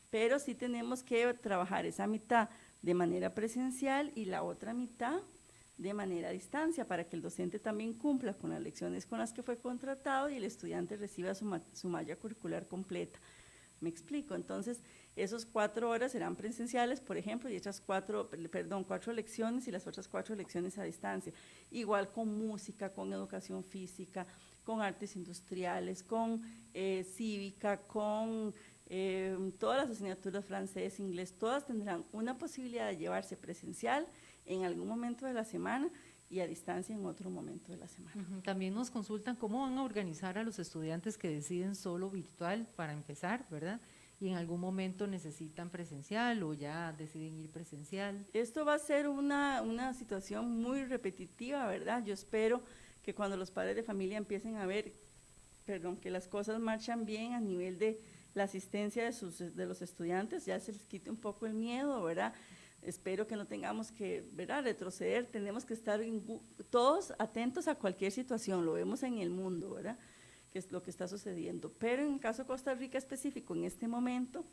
pero sí tenemos que trabajar esa mitad de manera presencial y la otra mitad de manera a distancia, para que el docente también cumpla con las lecciones con las que fue contratado y el estudiante reciba su malla curricular completa. ¿Me explico? Entonces, esos 4 horas serán presenciales, por ejemplo, y esas 4 lecciones y las otras 4 lecciones a distancia. Igual con música, con educación física, con artes industriales, con cívica, con todas las asignaturas francés, inglés, todas tendrán una posibilidad de llevarse presencial en algún momento de la semana y a distancia en otro momento de la semana. También nos consultan cómo van a organizar a los estudiantes que deciden solo virtual para empezar, ¿verdad? Y en algún momento necesitan presencial o ya deciden ir presencial. Esto va a ser una situación muy repetitiva, ¿verdad? Yo espero que cuando los padres de familia empiecen a ver, que las cosas marchan bien a nivel de la asistencia de los estudiantes, ya se les quite un poco el miedo, ¿verdad? Espero que no tengamos que, ¿verdad?, retroceder, tenemos que estar todos atentos a cualquier situación, lo vemos en el mundo, ¿verdad?, que es lo que está sucediendo. Pero en el caso de Costa Rica específico, en este momento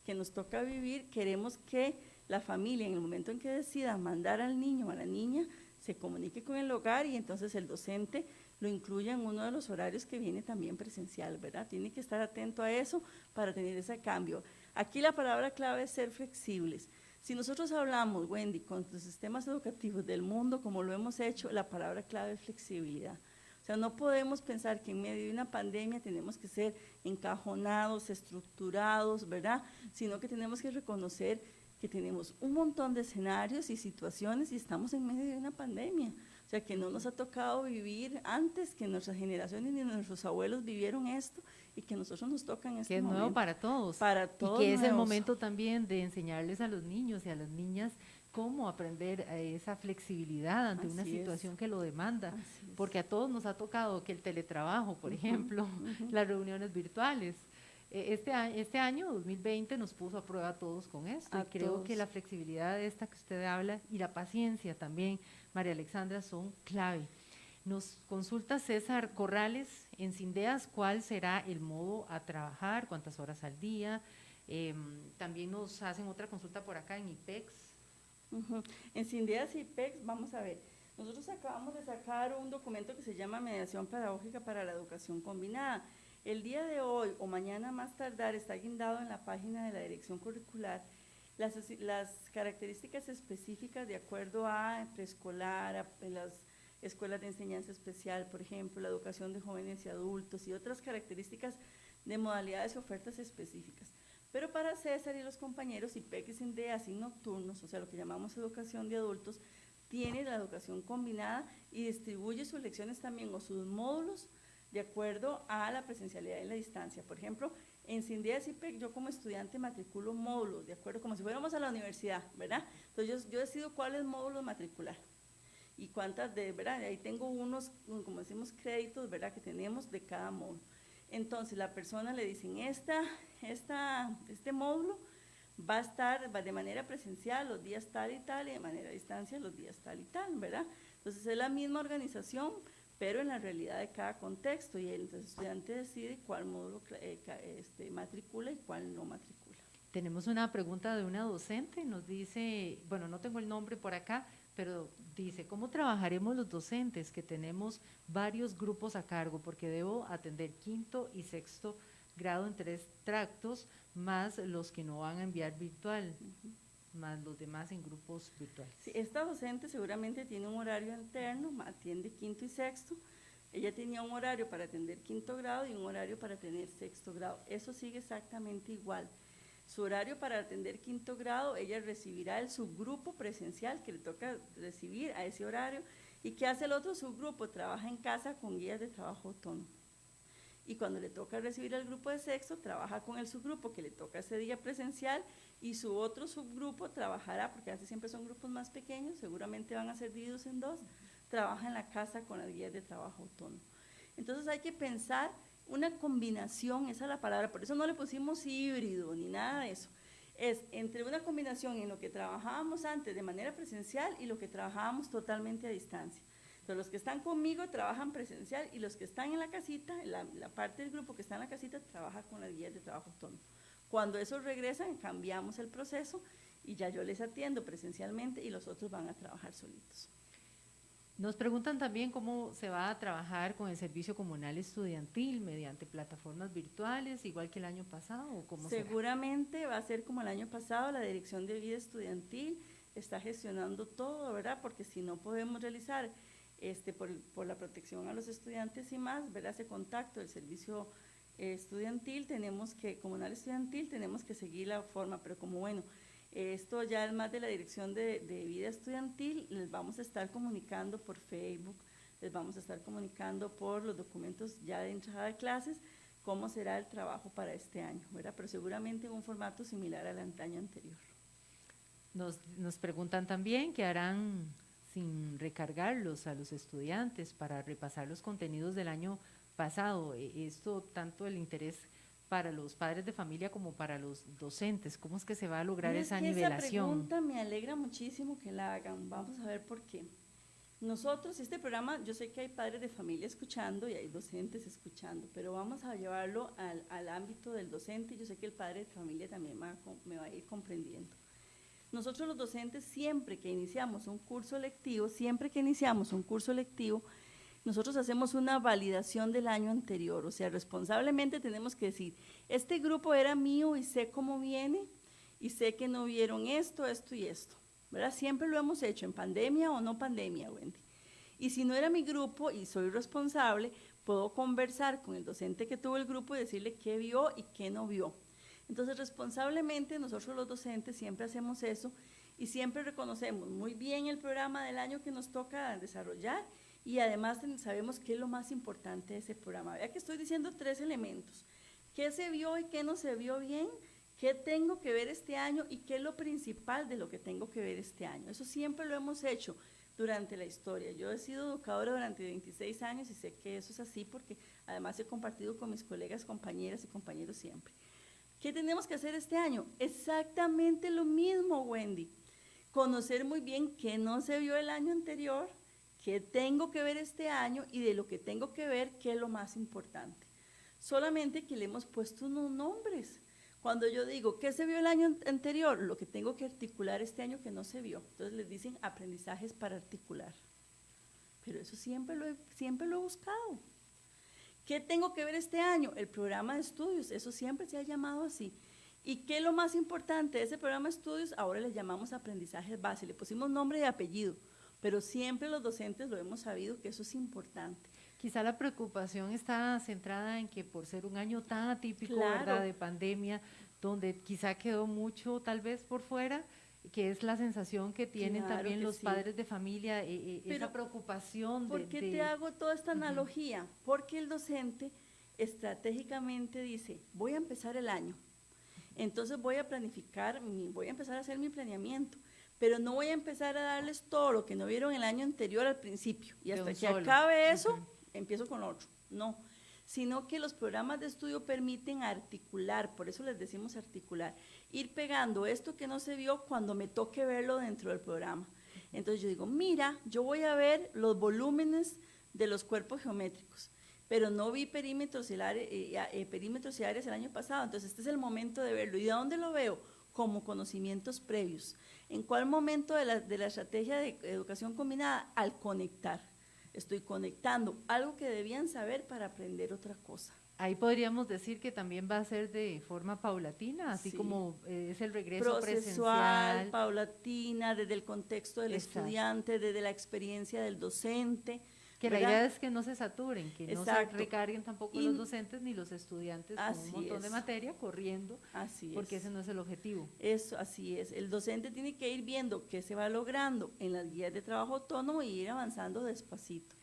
que nos toca vivir, queremos que la familia, en el momento en que decida mandar al niño o a la niña, se comunique con el hogar y entonces el docente lo incluya en uno de los horarios que viene también presencial, ¿verdad? Tiene que estar atento a eso para tener ese cambio. Aquí la palabra clave es ser flexibles. Si nosotros hablamos, Wendy, con los sistemas educativos del mundo, como lo hemos hecho, la palabra clave es flexibilidad. O sea, no podemos pensar que en medio de una pandemia tenemos que ser encajonados, estructurados, ¿verdad? Sino que tenemos que reconocer que tenemos un montón de escenarios y situaciones y estamos en medio de una pandemia. O sea, que no nos ha tocado vivir antes, que nuestras generaciones ni nuestros abuelos vivieron esto y que a nosotros nos toca en este momento. Que es nuevo para todos. Para todos. Y que es el momento también de enseñarles a los niños y a las niñas cómo aprender esa flexibilidad ante una situación que lo demanda. Porque a todos nos ha tocado que el teletrabajo, por ejemplo, las reuniones virtuales. Este año, 2020, nos puso a prueba a todos con esto. Y creo que la flexibilidad de esta que usted habla y la paciencia también, María Alexandra, son clave. Nos consulta César Corrales en Sindeas cuál será el modo a trabajar, cuántas horas al día. También nos hacen otra consulta por acá en IPEX. En Sindeas y IPEX, vamos a ver, nosotros acabamos de sacar un documento que se llama Mediación Pedagógica para la Educación Combinada. El día de hoy o mañana más tardar está guindado en la página de la Dirección Curricular las características específicas de acuerdo a preescolar, a las escuelas de enseñanza especial, por ejemplo, la educación de jóvenes y adultos y otras características de modalidades y ofertas específicas. Pero para César y los compañeros, IPEC y Sindeas y nocturnos, o sea, lo que llamamos educación de adultos, tiene la educación combinada y distribuye sus lecciones también o sus módulos de acuerdo a la presencialidad y la distancia. Por ejemplo, en Sindeas y IPEC yo como estudiante matriculo módulos, de acuerdo, como si fuéramos a la universidad, ¿verdad? Entonces yo decido cuáles módulos matricular y cuántas, ¿verdad? Ahí tengo unos, como decimos, créditos, ¿verdad?, que tenemos de cada módulo. Entonces la persona le dicen, este módulo va a estar de manera presencial los días tal y tal, y de manera a distancia los días tal y tal, ¿verdad? Entonces es la misma organización, pero en la realidad de cada contexto, y el estudiante decide cuál módulo matricula y cuál no matricula. Tenemos una pregunta de una docente, nos dice, bueno, no tengo el nombre por acá, pero dice, ¿cómo trabajaremos los docentes que tenemos varios grupos a cargo? Porque debo atender 5º y 6º grado en 3 tractos, más los que no van a enviar virtual, más los demás en grupos virtuales. Sí, esta docente seguramente tiene un horario alterno, atiende 5º y 6º. Ella tenía un horario para atender 5º grado y un horario para atender 6º grado. Eso sigue exactamente igual. Su horario para atender 5º grado, ella recibirá el subgrupo presencial que le toca recibir a ese horario. ¿Y qué hace el otro subgrupo? Trabaja en casa con guías de trabajo autónomo. Y cuando le toca recibir al grupo de 6º, trabaja con el subgrupo que le toca ese día presencial, y su otro subgrupo trabajará, porque casi siempre son grupos más pequeños, seguramente van a ser divididos en 2, trabaja en la casa con las guías de trabajo autónomo. Entonces hay que pensar una combinación, esa es la palabra, por eso no le pusimos híbrido ni nada de eso, es entre una combinación en lo que trabajábamos antes de manera presencial y lo que trabajábamos totalmente a distancia. Entonces los que están conmigo trabajan presencial y los que están en la casita, la parte del grupo que está en la casita, trabaja con las guías de trabajo autónomo. Cuando esos regresan, cambiamos el proceso y ya yo les atiendo presencialmente y los otros van a trabajar solitos. Nos preguntan también cómo se va a trabajar con el servicio comunal estudiantil mediante plataformas virtuales, igual que el año pasado, ¿o cómo seguramente será? Va a ser como el año pasado. La Dirección de Vida Estudiantil está gestionando todo, ¿verdad? Porque si no podemos realizar por la protección a los estudiantes y más, ¿verdad? Ese contacto del servicio estudiantil, comunal estudiantil, tenemos que seguir la forma, pero como bueno, esto ya es más de la Dirección de Vida Estudiantil, les vamos a estar comunicando por Facebook, les vamos a estar comunicando por los documentos ya de entrada de clases, cómo será el trabajo para este año, ¿verdad? Pero seguramente en un formato similar al año anterior. Nos preguntan también qué harán sin recargarlos a los estudiantes para repasar los contenidos del año pasado. Esto, tanto el interés para los padres de familia como para los docentes, ¿cómo es que se va a lograr esa nivelación? Esa pregunta me alegra muchísimo que la hagan, vamos a ver por qué. Nosotros, este programa, yo sé que hay padres de familia escuchando y hay docentes escuchando, pero vamos a llevarlo al ámbito del docente, yo sé que el padre de familia también me va a ir comprendiendo. Nosotros los docentes, siempre que iniciamos un curso lectivo, nosotros hacemos una validación del año anterior, o sea, responsablemente tenemos que decir, este grupo era mío y sé cómo viene, y sé que no vieron esto, esto y esto, ¿verdad? Siempre lo hemos hecho, en pandemia o no pandemia, Wendy. Y si no era mi grupo y soy responsable, puedo conversar con el docente que tuvo el grupo y decirle qué vio y qué no vio. Entonces, responsablemente, nosotros los docentes siempre hacemos eso y siempre reconocemos muy bien el programa del año que nos toca desarrollar y además sabemos qué es lo más importante de ese programa. Vea que estoy diciendo 3 elementos, qué se vio y qué no se vio bien, qué tengo que ver este año y qué es lo principal de lo que tengo que ver este año. Eso siempre lo hemos hecho durante la historia. Yo he sido educadora durante 26 años y sé que eso es así porque además he compartido con mis colegas, compañeras y compañeros siempre. ¿Qué tenemos que hacer este año? Exactamente lo mismo, Wendy. Conocer muy bien qué no se vio el año anterior, qué tengo que ver este año y de lo que tengo que ver, qué es lo más importante. Solamente que le hemos puesto unos nombres. Cuando yo digo, ¿qué se vio el año anterior? Lo que tengo que articular este año que no se vio. Entonces les dicen aprendizajes para articular. Pero eso siempre lo he buscado. ¿Qué tengo que ver este año? El programa de estudios, eso siempre se ha llamado así. ¿Y qué es lo más importante de ese programa de estudios? Ahora le llamamos aprendizajes base, le pusimos nombre y apellido, pero siempre los docentes lo hemos sabido que eso es importante. Quizá la preocupación está centrada en que por ser un año tan atípico, claro, ¿verdad?, de pandemia, donde quizá quedó mucho tal vez por fuera, que es la sensación que tienen también los padres de familia, esa preocupación. ¿Por qué te hago toda esta analogía? Porque el docente estratégicamente dice, voy a empezar el año, entonces voy a planificar, voy a empezar a hacer mi planeamiento, pero no voy a empezar a darles todo lo que no vieron el año anterior al principio, y hasta que acabe eso, empiezo con lo otro. No, sino que los programas de estudio permiten articular, por eso les decimos articular, ir pegando esto que no se vio cuando me toque verlo dentro del programa. Entonces yo digo, mira, yo voy a ver los volúmenes de los cuerpos geométricos, pero no vi perímetros y áreas el año pasado, entonces este es el momento de verlo. ¿Y de dónde lo veo? como conocimientos previos. ¿En cuál momento de la estrategia de educación combinada? Al conectar. Estoy conectando algo que debían saber para aprender otra cosa. Ahí podríamos decir que también va a ser de forma paulatina, así Sí. como es el regreso Procesual, presencial. paulatina, desde el contexto del Exacto. estudiante, desde la experiencia del docente. Que la ¿verdad? idea es que no se saturen, que no se Exacto. recarguen tampoco Y los docentes ni los estudiantes con así un montón de es. materia corriendo, Así porque es. ese no es el objetivo. Eso, así es. El docente tiene que ir viendo qué se va logrando en las guías de trabajo autónomo y ir avanzando despacito,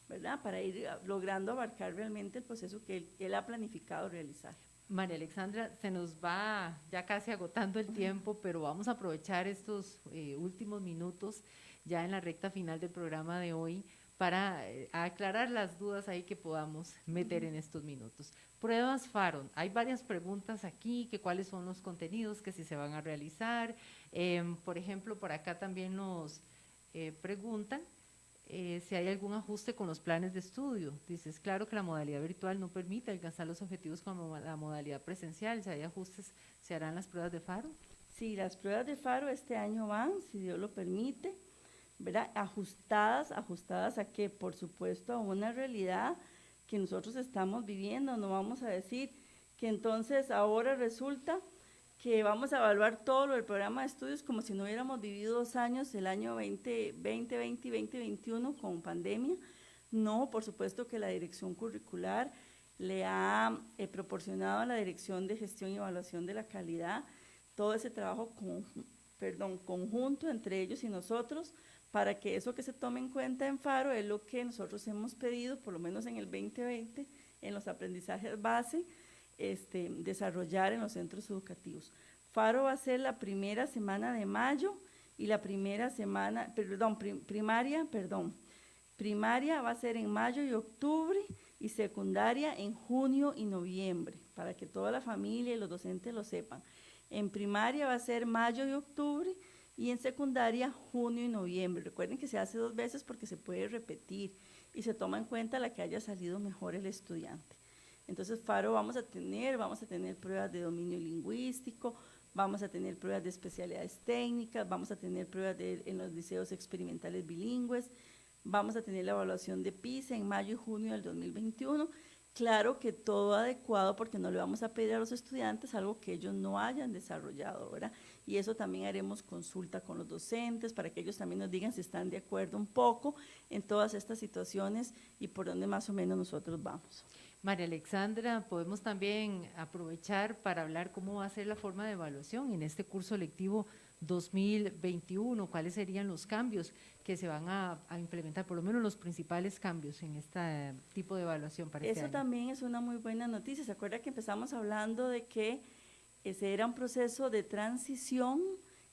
¿verdad? Para ir logrando abarcar realmente el proceso que él ha planificado realizar. María Alexandra, se nos va ya casi agotando el tiempo, pero vamos a aprovechar estos últimos minutos ya en la recta final del programa de hoy para aclarar las dudas ahí que podamos meter en estos minutos. Pruebas FARO, hay varias preguntas aquí, que cuáles son los contenidos que si se van a realizar. Por ejemplo, por acá también nos preguntan si hay algún ajuste con los planes de estudio. Dices, claro que la modalidad virtual no permite alcanzar los objetivos como la modalidad presencial. Si hay ajustes, ¿se harán las pruebas de FARO? Sí, las pruebas de FARO este año van, si Dios lo permite, ¿verdad? Ajustadas a qué, por supuesto, a una realidad que nosotros estamos viviendo. No vamos a decir que entonces ahora resulta que vamos a evaluar todo lo del programa de estudios como si no hubiéramos vivido 2 años, el año 2020 y 2021 con pandemia. No, por supuesto que la dirección curricular le ha proporcionado a la Dirección de Gestión y Evaluación de la Calidad todo ese trabajo conjunto entre ellos y nosotros, para que eso que se tome en cuenta en FARO es lo que nosotros hemos pedido, por lo menos en el 2020, en los aprendizajes base, desarrollar en los centros educativos. FARO va a ser la primera semana de mayo y la primera semana, primaria va a ser en mayo y octubre y secundaria en junio y noviembre, para que toda la familia y los docentes lo sepan. En primaria va a ser mayo y octubre y en secundaria junio y noviembre. Recuerden que se hace 2 veces porque se puede repetir y se toma en cuenta la que haya salido mejor el estudiante. Entonces, FARO vamos a tener pruebas de dominio lingüístico, vamos a tener pruebas de especialidades técnicas, vamos a tener pruebas en los liceos experimentales bilingües, vamos a tener la evaluación de PISA en mayo y junio del 2021. Claro que todo adecuado, porque no le vamos a pedir a los estudiantes algo que ellos no hayan desarrollado, ¿verdad? Y eso también haremos consulta con los docentes para que ellos también nos digan si están de acuerdo un poco en todas estas situaciones y por dónde más o menos nosotros vamos. María Alexandra, podemos también aprovechar para hablar cómo va a ser la forma de evaluación en este curso lectivo 2021, cuáles serían los cambios que se van a implementar, por lo menos los principales cambios en este tipo de evaluación para este año. Eso también es una muy buena noticia. ¿Se acuerda que empezamos hablando de que ese era un proceso de transición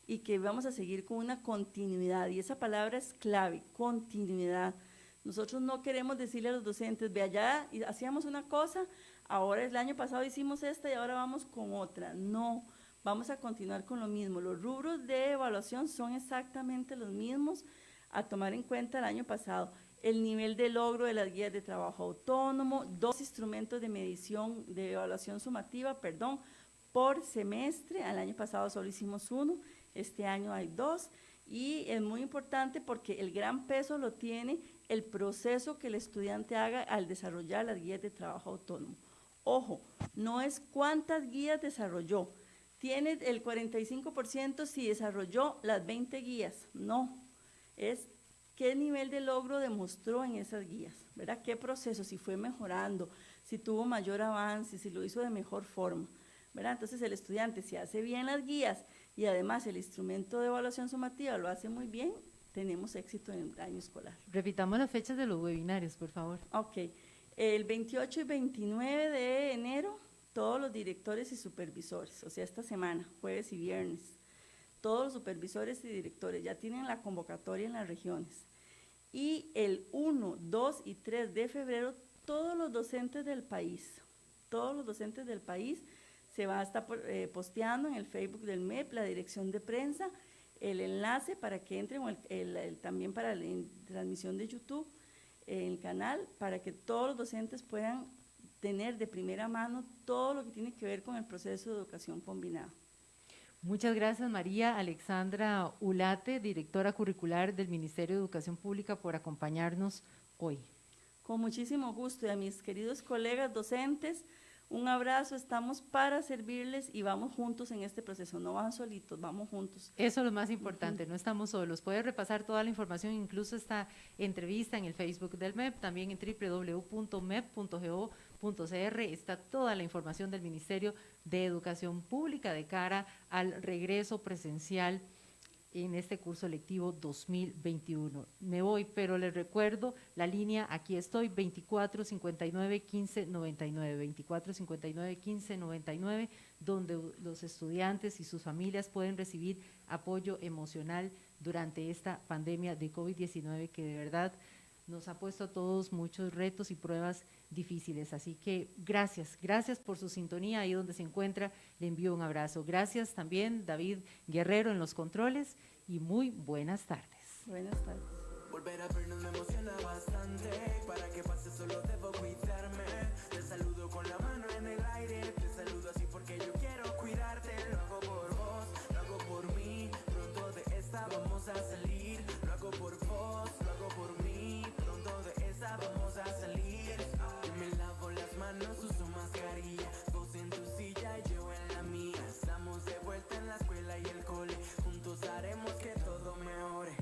y que vamos a seguir con una continuidad? Y esa palabra es clave, continuidad. Nosotros no queremos decirle a los docentes, ve allá, hacíamos una cosa, ahora el año pasado hicimos esta y ahora vamos con otra. No, vamos a continuar con lo mismo. Los rubros de evaluación son exactamente los mismos a tomar en cuenta el año pasado. El nivel de logro de las guías de trabajo autónomo, 2 instrumentos de medición de evaluación sumativa, por semestre. El año pasado solo hicimos 1, este año hay 2. Y es muy importante porque el gran peso lo tiene el proceso que el estudiante haga al desarrollar las guías de trabajo autónomo. Ojo, no es cuántas guías desarrolló, tiene el 45% si desarrolló las 20 guías, no, es qué nivel de logro demostró en esas guías, ¿verdad? Qué proceso, si fue mejorando, si tuvo mayor avance, si lo hizo de mejor forma, ¿verdad? Entonces el estudiante, si hace bien las guías y además el instrumento de evaluación sumativa lo hace muy bien, tenemos éxito en el año escolar. Repitamos las fechas de los webinarios, por favor. Ok, el 28 y 29 de enero, todos los directores y supervisores, o sea, esta semana, jueves y viernes, todos los supervisores y directores ya tienen la convocatoria en las regiones. Y el 1, 2 y 3 de febrero, todos los docentes del país se va a estar posteando en el Facebook del MEP, la dirección de prensa, el enlace para que entren, también para la transmisión de YouTube, en el canal, para que todos los docentes puedan tener de primera mano todo lo que tiene que ver con el proceso de educación combinada. Muchas gracias, María Alexandra Ulate, directora curricular del Ministerio de Educación Pública, por acompañarnos hoy. Con muchísimo gusto, y a mis queridos colegas docentes, un abrazo, estamos para servirles y vamos juntos en este proceso, no van solitos, vamos juntos. Eso es lo más importante, no estamos solos. Puede repasar toda la información, incluso esta entrevista en el Facebook del MEP, también en www.mep.go.cr está toda la información del Ministerio de Educación Pública de cara al regreso presencial en este curso lectivo 2021. Me voy, pero les recuerdo la línea, aquí estoy, 2459-1599, 2459-1599, donde los estudiantes y sus familias pueden recibir apoyo emocional durante esta pandemia de COVID-19 que de verdad nos ha puesto a todos muchos retos y pruebas difíciles. Así que gracias por su sintonía ahí donde se encuentra. Le envío un abrazo. Gracias también David Guerrero en los controles y muy buenas tardes. Buenas tardes. Volver a vernos me emociona bastante. Para que pase solo debo cuidarme. Te saludo con la mano en el aire. Te saludo así porque yo quiero cuidarte. Lo hago por vos, lo hago por mí. Pronto de esta vamos a salir. Lo hago por vos, lo hago por mí. Pronto de esta vamos a salir. Me lavo las manos, uso mascarilla. Vos en tu silla, yo en la mía. Estamos de vuelta en la escuela y el cole. Juntos haremos que todo mejore.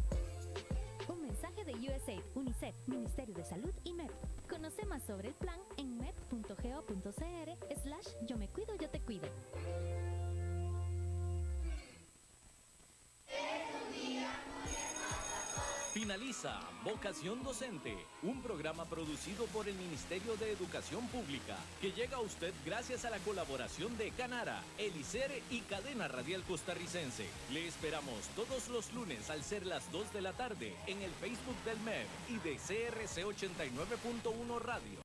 Un mensaje de USAID, UNICEF, Ministerio de Salud y MEP. Conoce más sobre el plan en mep.go.cr/yo me cuido, yo te cuido. Finaliza Vocación Docente, un programa producido por el Ministerio de Educación Pública, que llega a usted gracias a la colaboración de Canara, el ICER y Cadena Radial Costarricense. Le esperamos todos los lunes al ser las 2 de la tarde en el Facebook del MEP y de CRC 89.1 Radio.